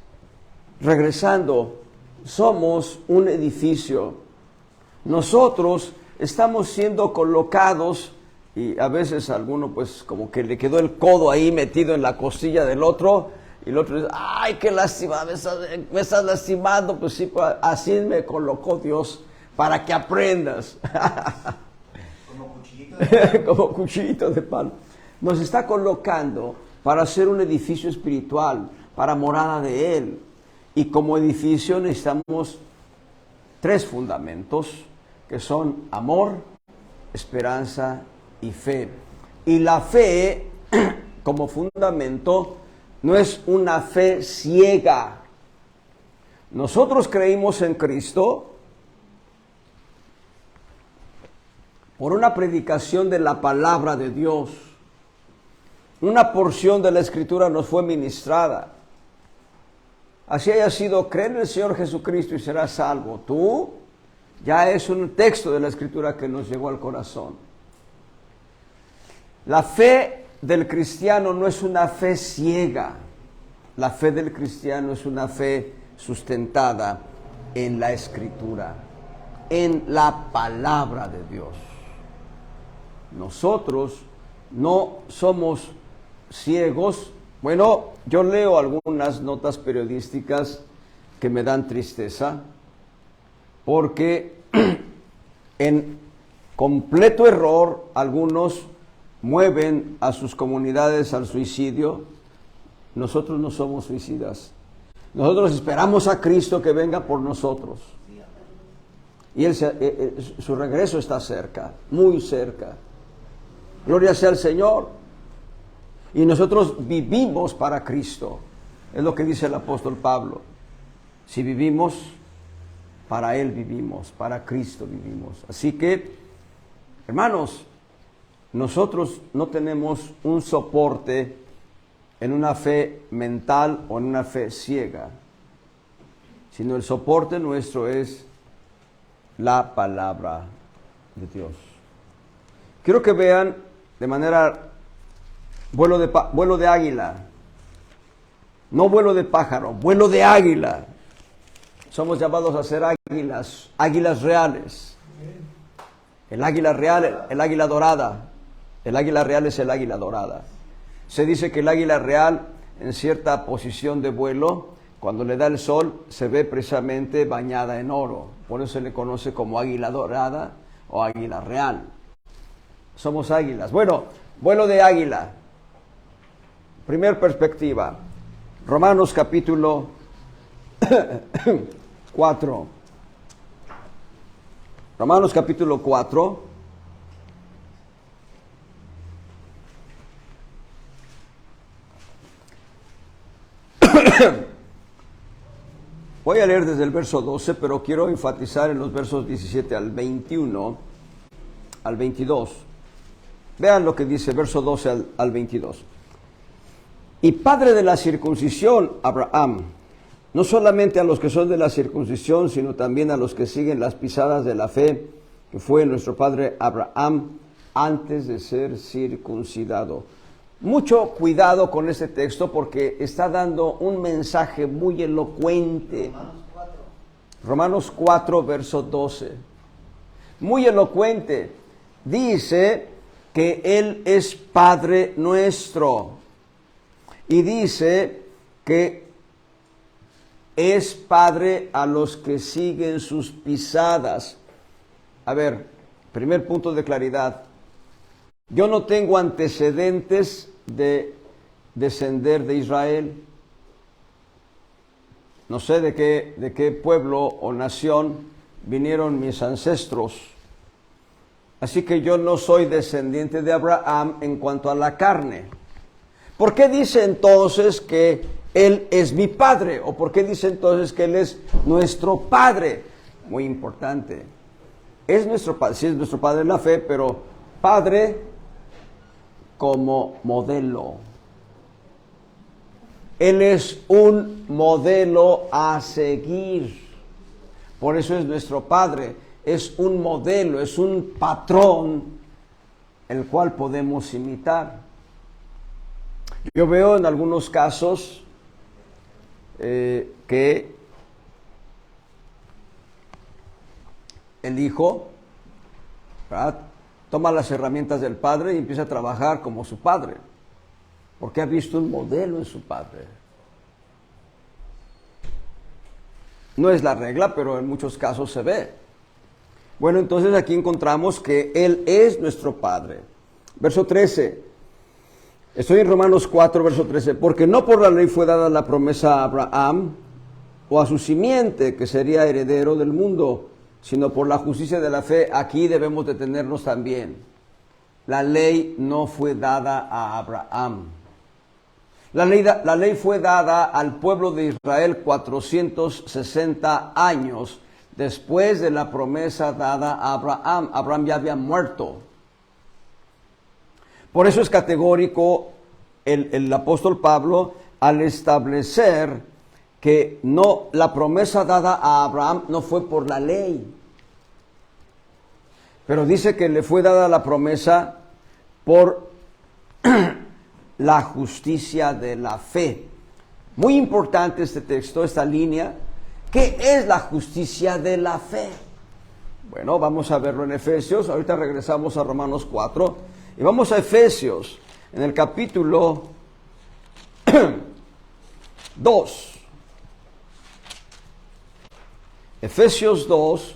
regresando, somos un edificio. Nosotros estamos siendo colocados, y a veces a alguno pues como que le quedó el codo ahí metido en la costilla del otro, y el otro dice, ay, qué lástima, me estás lastimando. Pues sí, así me colocó Dios, para que aprendas. Como cuchillito de palo. Como cuchillito de palo. Nos está colocando para hacer un edificio espiritual, para morada de Él. Y como edificio necesitamos 3 fundamentos, que son amor, esperanza y fe. Y la fe, como fundamento, no es una fe ciega. Nosotros creímos en Cristo por una predicación de la palabra de Dios. Una porción de la Escritura nos fue ministrada. Así haya sido, cree en el Señor Jesucristo y serás salvo. Tú, ya es un texto de la Escritura que nos llegó al corazón. La fe del cristiano no es una fe ciega. La fe del cristiano es una fe sustentada en la Escritura, en la palabra de Dios. Nosotros no somos ciegos. Bueno, yo leo algunas notas periodísticas que me dan tristeza, porque en completo error algunos mueven a sus comunidades al suicidio. Nosotros no somos suicidas. Nosotros esperamos a Cristo que venga por nosotros. Y su regreso está cerca, muy cerca. Gloria sea al Señor. Y nosotros vivimos para Cristo. Es lo que dice el apóstol Pablo. Si vivimos, para Él vivimos, para Cristo vivimos. Así que, hermanos, nosotros no tenemos un soporte en una fe mental o en una fe ciega, sino el soporte nuestro es la palabra de Dios. Quiero que vean de manera vuelo de águila, no vuelo de pájaro, vuelo de águila. Somos llamados a ser águilas reales. El águila real, el águila dorada. El águila real es el águila dorada. Se dice que el águila real, en cierta posición de vuelo, cuando le da el sol, se ve precisamente bañada en oro. Por eso se le conoce como águila dorada o águila real. Somos águilas. Bueno, vuelo de águila. Primer perspectiva. Romanos capítulo 4. Romanos capítulo 4. Voy a leer desde el verso 12, pero quiero enfatizar en los versos 17 al 21, al 22. Vean lo que dice, verso 12 al 22. Y padre de la circuncisión, Abraham, no solamente a los que son de la circuncisión, sino también a los que siguen las pisadas de la fe, que fue nuestro padre Abraham antes de ser circuncidado. Mucho cuidado con este texto porque está dando un mensaje muy elocuente. Romanos 4, verso 12. Muy elocuente. Dice que Él es Padre nuestro. Y dice que es Padre a los que siguen sus pisadas. A ver, primer punto de claridad. Yo no tengo antecedentes de descender de Israel. No sé de qué pueblo o nación vinieron mis ancestros. Así que yo no soy descendiente de Abraham en cuanto a la carne. ¿Por qué dice entonces que Él es mi Padre? ¿O por qué dice entonces que Él es nuestro Padre? Muy importante. Es nuestro Padre, sí es nuestro Padre en la fe, pero Padre como modelo. Él es un modelo a seguir. Por eso es nuestro Padre. Es un modelo, es un patrón el cual podemos imitar. Yo veo en algunos casos que el hijo, ¿verdad?, toma las herramientas del padre y empieza a trabajar como su padre, porque ha visto un modelo en su padre. No es la regla, pero en muchos casos se ve. Bueno, entonces aquí encontramos que Él es nuestro Padre. Verso 13. Estoy en Romanos 4, verso 13. Porque no por la ley fue dada la promesa a Abraham o a su simiente, que sería heredero del mundo, sino por la justicia de la fe. Aquí debemos detenernos también. La ley no fue dada a Abraham. La ley fue dada al pueblo de Israel 460 años después de la promesa dada a Abraham. Abraham ya había muerto. Por eso es categórico el apóstol Pablo al establecer que no, la promesa dada a Abraham no fue por la ley, pero dice que le fue dada la promesa por la justicia de la fe. Muy importante este texto, esta línea. ¿Qué es la justicia de la fe? Bueno, vamos a verlo en Efesios. Ahorita regresamos a Romanos 4 y vamos a Efesios en el capítulo 2. Efesios 2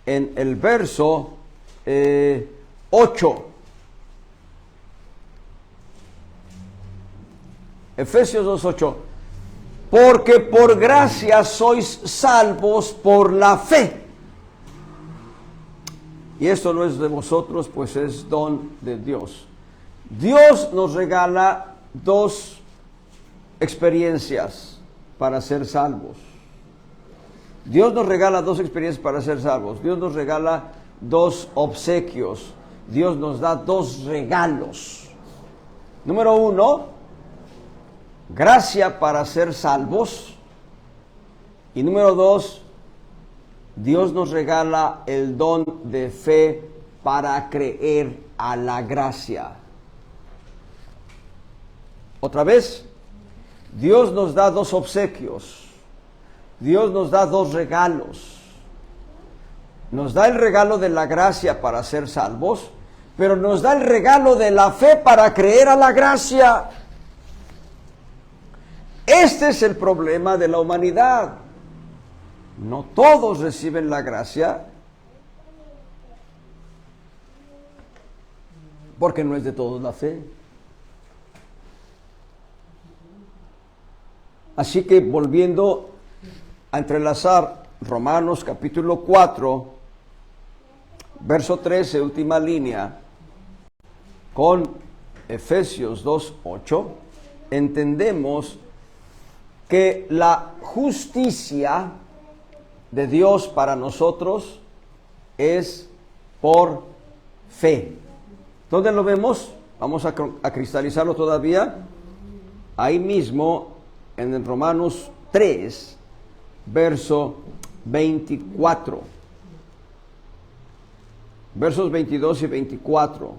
en el verso 8. Efesios 2:8. Porque por gracia sois salvos por la fe. Y esto no es de vosotros, pues es don de Dios. Dios nos regala dos experiencias para ser salvos. Dios nos regala dos experiencias para ser salvos. Dios nos regala dos obsequios. Dios nos da dos regalos. Número 1, gracia para ser salvos. Y número 2, Dios nos regala el don de fe para creer a la gracia. Otra vez, Dios nos da dos obsequios. Dios nos da dos regalos. Nos da el regalo de la gracia para ser salvos, pero nos da el regalo de la fe para creer a la gracia. Este es el problema de la humanidad. No todos reciben la gracia porque no es de todos la fe. Así que volviendo a entrelazar Romanos capítulo 4, verso 13, última línea, con Efesios 2:8, entendemos que la justicia de Dios para nosotros es por fe. ¿Dónde lo vemos? Vamos a cristalizarlo todavía. Ahí mismo en el Romanos 3, verso 24. Versos 22 y 24.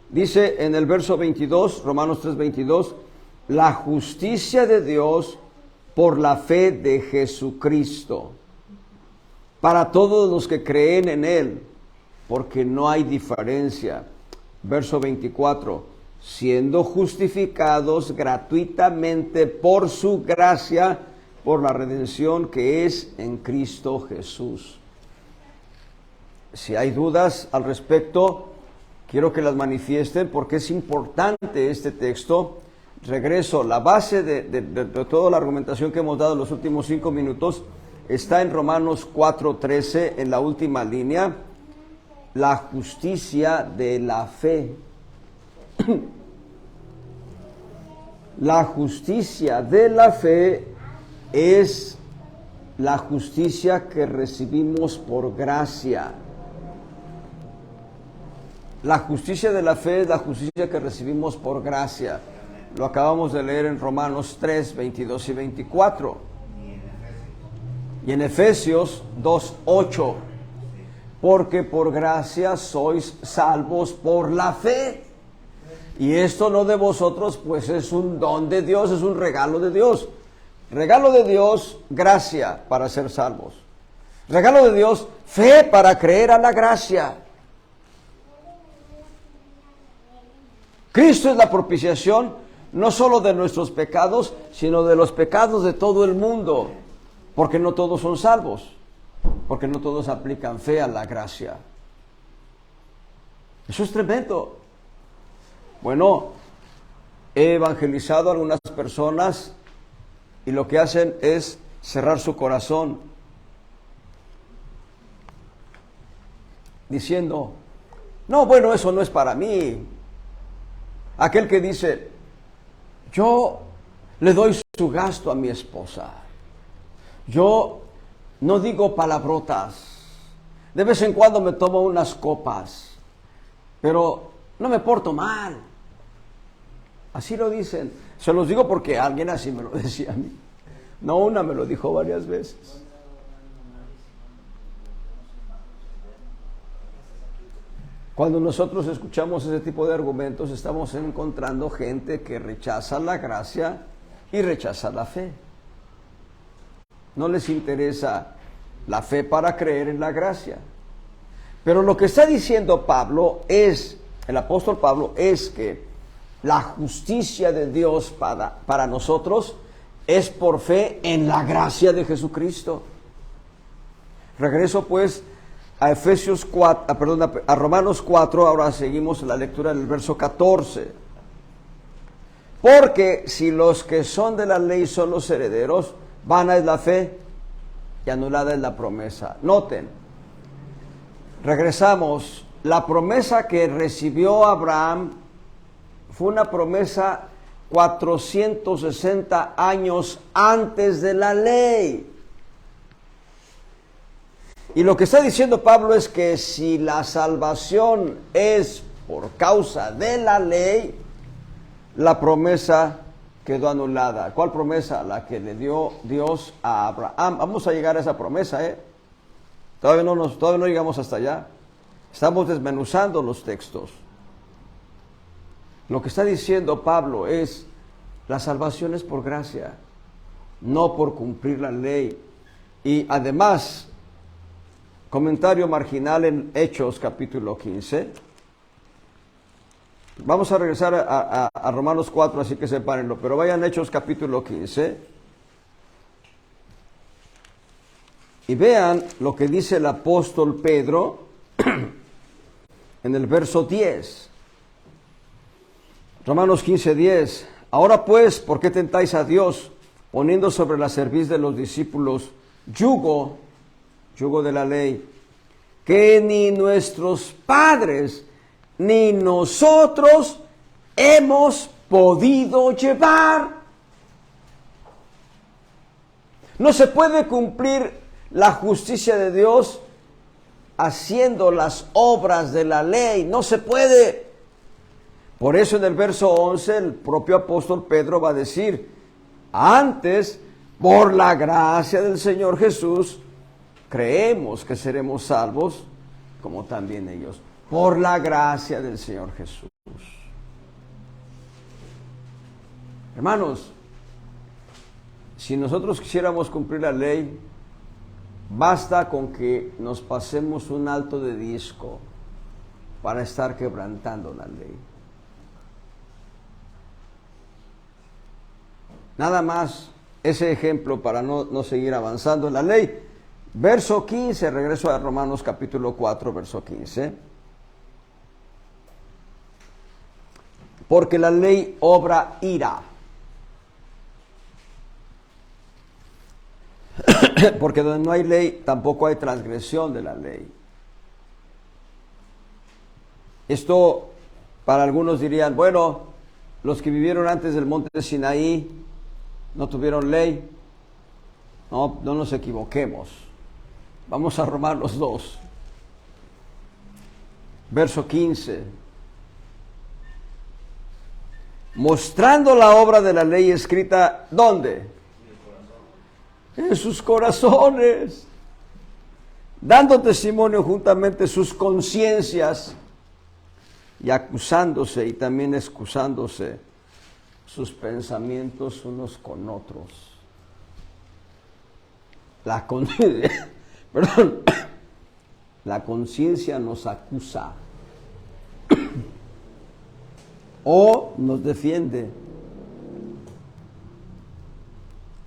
Dice en el verso 22, Romanos 3, 22, la justicia de Dios por la fe de Jesucristo, para todos los que creen en Él, porque no hay diferencia. Verso 24, siendo justificados gratuitamente por su gracia, por la redención que es en Cristo Jesús. Si hay dudas al respecto, quiero que las manifiesten porque es importante este texto. Regreso, la base de toda la argumentación que hemos dado en los últimos 5 minutos está en Romanos 4:13, en la última línea, la justicia de la fe. La justicia de la fe es la justicia que recibimos por gracia. La justicia de la fe es la justicia que recibimos por gracia. Lo acabamos de leer en Romanos 3, 22 y 24. Y en Efesios 2:8. Porque por gracia sois salvos por la fe. Y esto no de vosotros, pues es un don de Dios, es un regalo de Dios. Regalo de Dios, gracia para ser salvos. Regalo de Dios, fe para creer a la gracia. Cristo es la propiciación, no solo de nuestros pecados, sino de los pecados de todo el mundo. Porque no todos son salvos. Porque no todos aplican fe a la gracia. Eso es tremendo. Bueno, he evangelizado a algunas personas y lo que hacen es cerrar su corazón, diciendo, no, bueno, eso no es para mí. Aquel que dice, yo Le doy su gasto a mi esposa. Yo no digo palabrotas. De vez en cuando me tomo unas copas, pero no me porto mal. Así lo dicen. Se los digo porque alguien así me lo decía a mí. No una, me lo dijo varias veces. Cuando nosotros escuchamos ese tipo de argumentos, estamos encontrando gente que rechaza la gracia y rechaza la fe. No les interesa la fe para creer en la gracia. Pero lo que está diciendo Pablo es, el apóstol Pablo, es que la justicia de Dios para nosotros es por fe en la gracia de Jesucristo. Regreso pues a Efesios 4, a Romanos 4, ahora seguimos la lectura del verso 14. Porque si los que son de la ley son los herederos, vana es la fe y anulada es la promesa. Noten, regresamos, la promesa que recibió Abraham fue una promesa 460 años antes de la ley. Y lo que está diciendo Pablo es que si la salvación es por causa de la ley, la promesa quedó anulada. ¿Cuál promesa? La que le dio Dios a Abraham. Vamos a llegar a esa promesa, ¿eh? Todavía no llegamos hasta allá. Estamos desmenuzando los textos. Lo que está diciendo Pablo es, la salvación es por gracia, no por cumplir la ley. Y además, comentario marginal en Hechos capítulo 15. Vamos a regresar a Romanos 4, así que sepárenlo, pero vayan a Hechos capítulo 15 y vean lo que dice el apóstol Pedro en el verso 10. Romanos 15, 10. Ahora pues, ¿por qué tentáis a Dios poniendo sobre la cerviz de los discípulos yugo de la ley, que ni nuestros padres ni nosotros hemos podido llevar? No se puede cumplir la justicia de Dios haciendo las obras de la ley, no se puede. Por eso en el verso 11 el propio apóstol Pedro va a decir, antes, por la gracia del Señor Jesús, creemos que seremos salvos, como también ellos, por la gracia del Señor Jesús. Hermanos, si nosotros quisiéramos cumplir la ley, basta con que nos pasemos un alto de disco para estar quebrantando la ley. Nada más ese ejemplo para no seguir avanzando en la ley. Verso 15, regreso a Romanos capítulo 4, verso 15. Porque la ley obra ira. Porque donde no hay ley, tampoco hay transgresión de la ley. Esto, para algunos dirían, bueno, los que vivieron antes del monte Sinaí no tuvieron ley. No nos equivoquemos. Vamos a Romanos 2, verso 15. Mostrando la obra de la ley escrita, ¿dónde? En sus corazones, dando testimonio juntamente sus conciencias y acusándose y también excusándose sus pensamientos unos con otros. La conciencia nos acusa o nos defiende.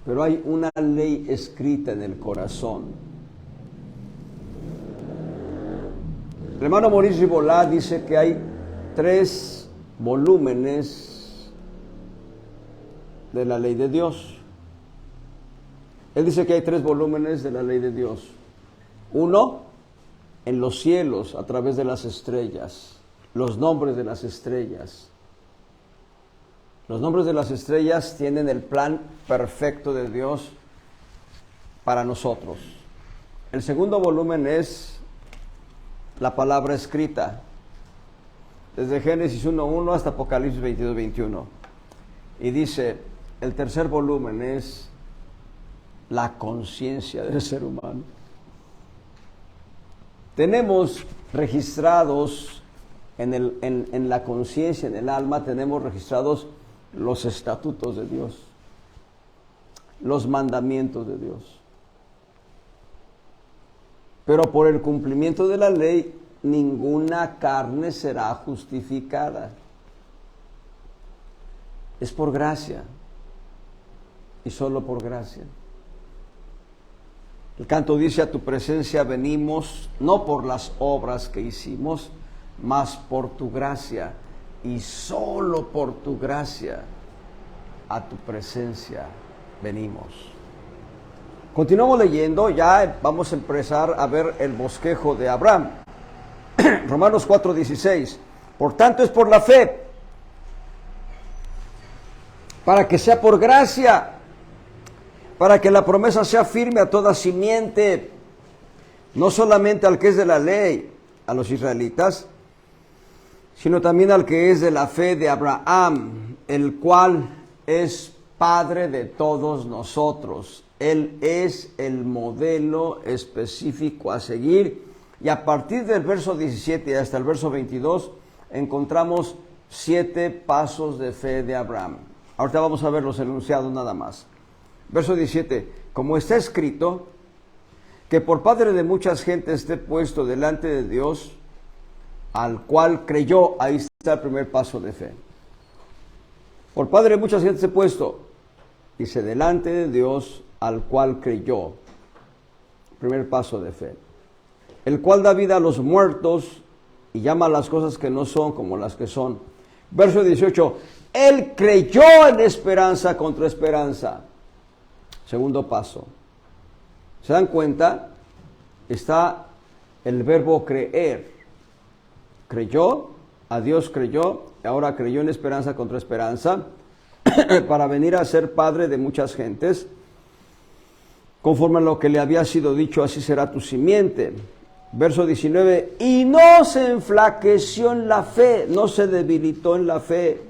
Pero hay una ley escrita en el corazón. El hermano Maurice Ribolá dice que hay 3 volúmenes de la ley de Dios. Él dice que hay 3 volúmenes de la ley de Dios. 1, en los cielos, a través de las estrellas, los nombres de las estrellas. Los nombres de las estrellas tienen el plan perfecto de Dios para nosotros. El segundo volumen es la palabra escrita, desde Génesis 1:1 hasta Apocalipsis 22:21. Y dice, el tercer volumen es la conciencia del ser humano. Tenemos registrados en la conciencia, en el alma, tenemos registrados los estatutos de Dios, los mandamientos de Dios. Pero por el cumplimiento de la ley, ninguna carne será justificada. Es por gracia, y solo por gracia. El canto dice, a tu presencia venimos, no por las obras que hicimos, mas por tu gracia, y solo por tu gracia, a tu presencia venimos. Continuamos leyendo, ya vamos a empezar a ver el bosquejo de Abraham. Romanos 4:16. Por tanto es por la fe, para que sea por gracia, para que la promesa sea firme a toda simiente, no solamente al que es de la ley, a los israelitas, sino también al que es de la fe de Abraham, el cual es Padre de todos nosotros. Él es el modelo específico a seguir, y a partir del verso 17 hasta el verso 22 encontramos 7 pasos de fe de Abraham. Ahorita vamos a ver los enunciados nada más. Verso 17, como está escrito, que por padre de muchas gentes esté puesto delante de Dios, al cual creyó. Ahí está el primer paso de fe. Por padre de muchas gentes he puesto, dice, delante de Dios, al cual creyó. Primer paso de fe. El cual da vida a los muertos y llama a las cosas que no son como las que son. Verso 18, él creyó en esperanza contra esperanza. Segundo paso. ¿Se dan cuenta? Está el verbo creer. Creyó, a Dios creyó, ahora creyó en esperanza contra esperanza, para venir a ser padre de muchas gentes, conforme a lo que le había sido dicho, así será tu simiente. Verso 19, y no se enflaqueció en la fe, no se debilitó en la fe,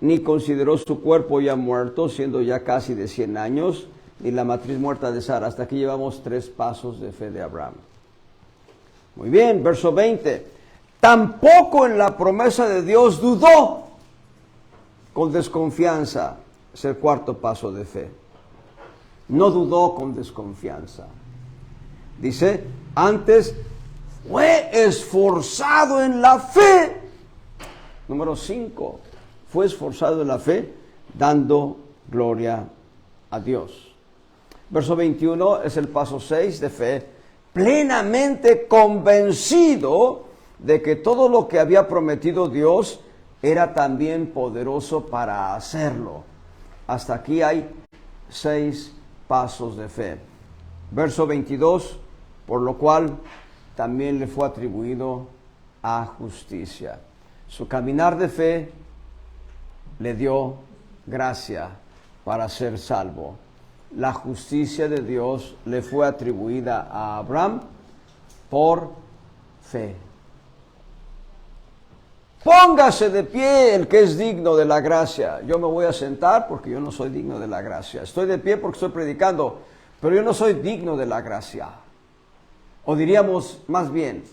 ni consideró su cuerpo ya muerto, siendo ya casi de 100 años, ni la matriz muerta de Sara. Hasta aquí llevamos 3 pasos de fe de Abraham. Muy bien, verso 20. Tampoco en la promesa de Dios dudó con desconfianza. Es el cuarto paso de fe. No dudó con desconfianza. Dice, antes fue esforzado en la fe. Número 5. Fue esforzado en la fe, dando gloria a Dios. Verso 21 es el paso 6 de fe. Plenamente convencido de que todo lo que había prometido Dios era también poderoso para hacerlo. Hasta aquí hay 6 pasos de fe. Verso 22, por lo cual también le fue atribuido a justicia. Su caminar de fe le dio gracia para ser salvo. La justicia de Dios le fue atribuida a Abraham por fe. Póngase de pie el que es digno de la gracia. Yo me voy a sentar porque yo no soy digno de la gracia. Estoy de pie porque estoy predicando, pero yo no soy digno de la gracia. O diríamos más bien,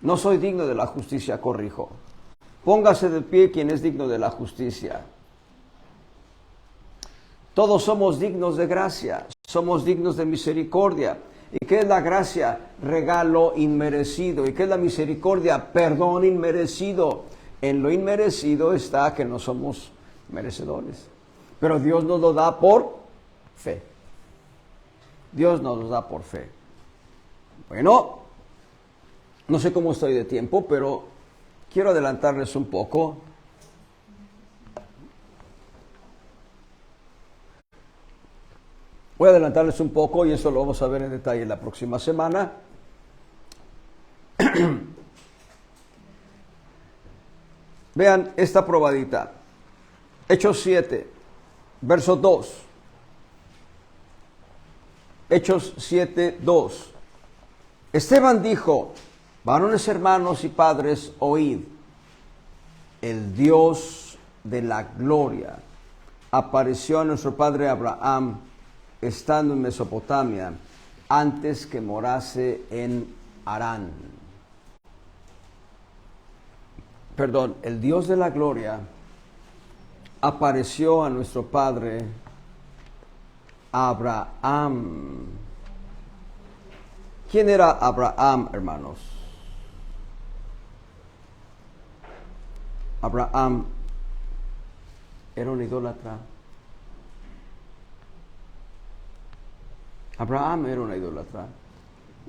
no soy digno de la justicia, corrijo. Póngase de pie quien es digno de la justicia. Todos somos dignos de gracia, somos dignos de misericordia. ¿Y qué es la gracia? Regalo inmerecido. ¿Y qué es la misericordia? Perdón inmerecido. En lo inmerecido está que no somos merecedores. Pero Dios nos lo da por fe. Dios nos lo da por fe. Bueno, no sé cómo estoy de tiempo, pero quiero adelantarles un poco. Voy a adelantarles un poco y eso lo vamos a ver en detalle la próxima semana. Vean esta probadita. Hechos 7, verso 2. Hechos 7, 2. Esteban dijo: varones hermanos y padres, oíd. El Dios de la gloria apareció a nuestro padre Abraham estando en Mesopotamia, antes que morase en Harán. Perdón, el Dios de la gloria apareció a nuestro padre Abraham. ¿Quién era Abraham, hermanos? Abraham era un idólatra. Abraham era una idólatra.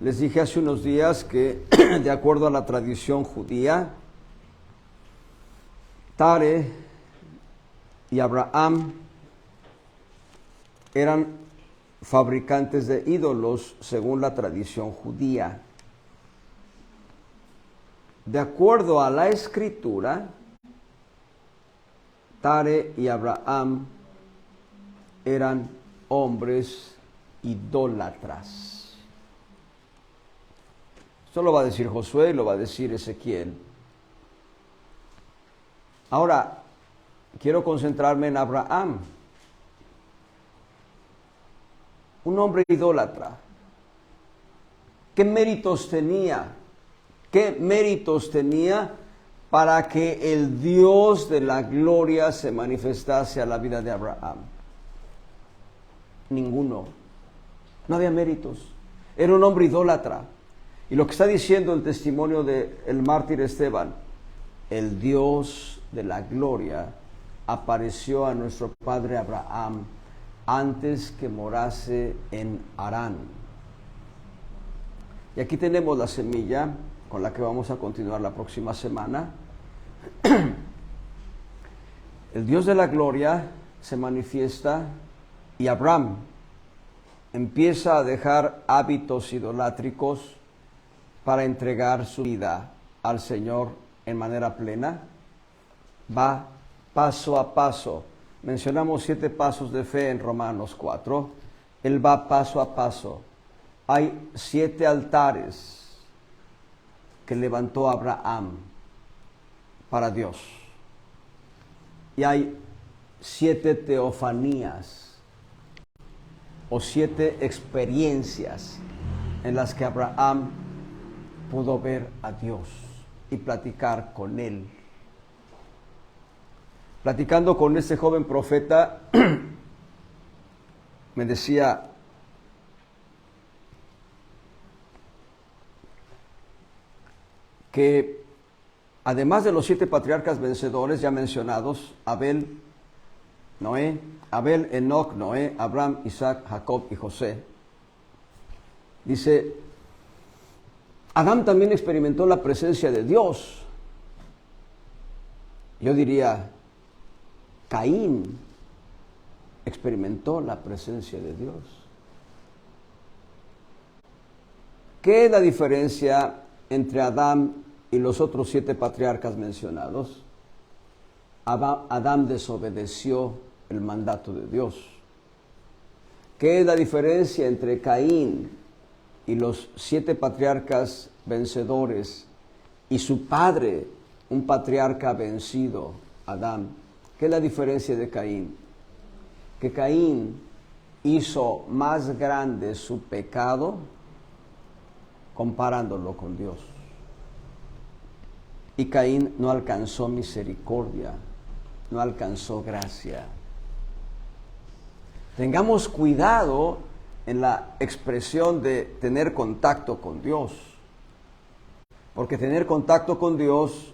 Les dije hace unos días que, de acuerdo a la tradición judía, Tare y Abraham eran fabricantes de ídolos según la tradición judía. De acuerdo a la escritura, Tare y Abraham eran hombres idólatras. Esto lo va a decir Josué y lo va a decir Ezequiel. Ahora, quiero concentrarme en Abraham, un hombre idólatra. ¿Qué méritos tenía? ¿Qué méritos tenía para que el Dios de la gloria se manifestase a la vida de Abraham? Ninguno. No había méritos. Era un hombre idólatra. Y lo que está diciendo el testimonio del mártir Esteban: el Dios de la gloria apareció a nuestro padre Abraham antes que morase en Harán. Y aquí tenemos la semilla con la que vamos a continuar la próxima semana. El Dios de la gloria se manifiesta y Abraham empieza a dejar hábitos idolátricos para entregar su vida al Señor en manera plena. Va paso a paso. Mencionamos 7 pasos de fe en Romanos 4. Él va paso a paso. Hay 7 altares que levantó Abraham para Dios. Y hay 7 teofanías o 7 experiencias en las que Abraham pudo ver a Dios y platicar con Él. Platicando con este joven profeta, me decía: que además de los 7 patriarcas vencedores ya mencionados, Abel, Enoc, Noé, Abraham, Isaac, Jacob y José, dice, Adán también experimentó la presencia de Dios. Yo diría, Caín experimentó la presencia de Dios. ¿Qué es la diferencia entre Adán y los otros 7 patriarcas mencionados? Adán desobedeció el mandato de Dios. ¿Qué es la diferencia entre Caín y los 7 patriarcas vencedores y su padre, un patriarca vencido, Adán? ¿Qué es la diferencia de Caín? Que Caín hizo más grande su pecado comparándolo con Dios. Y Caín no alcanzó misericordia, no alcanzó gracia. Tengamos cuidado en la expresión de tener contacto con Dios. Porque tener contacto con Dios,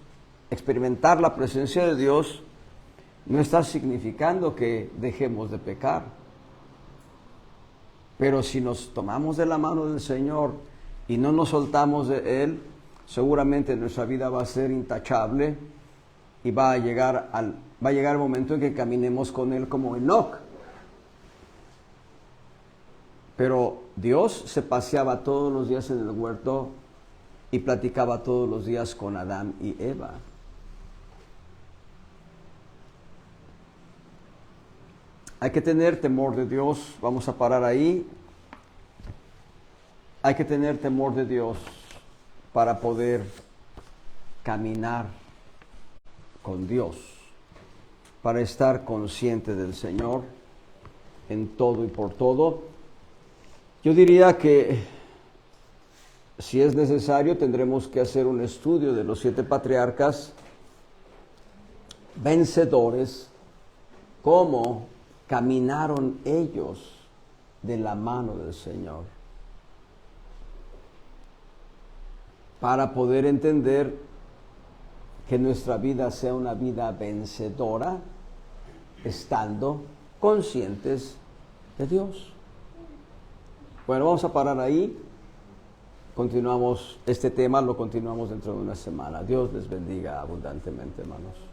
experimentar la presencia de Dios, no está significando que dejemos de pecar. Pero si nos tomamos de la mano del Señor y no nos soltamos de Él, seguramente nuestra vida va a ser intachable y va a llegar el momento en que caminemos con Él como Enoc. Pero Dios se paseaba todos los días en el huerto y platicaba todos los días con Adán y Eva. Hay que tener temor de Dios. Vamos a parar ahí. Hay que tener temor de Dios para poder caminar con Dios, para estar consciente del Señor en todo y por todo. Yo diría que si es necesario tendremos que hacer un estudio de los 7 patriarcas vencedores, cómo caminaron ellos de la mano del Señor, para poder entender que nuestra vida sea una vida vencedora, estando conscientes de Dios. Bueno, vamos a parar ahí. Continuamos este tema, lo continuamos dentro de una semana. Dios les bendiga abundantemente, hermanos.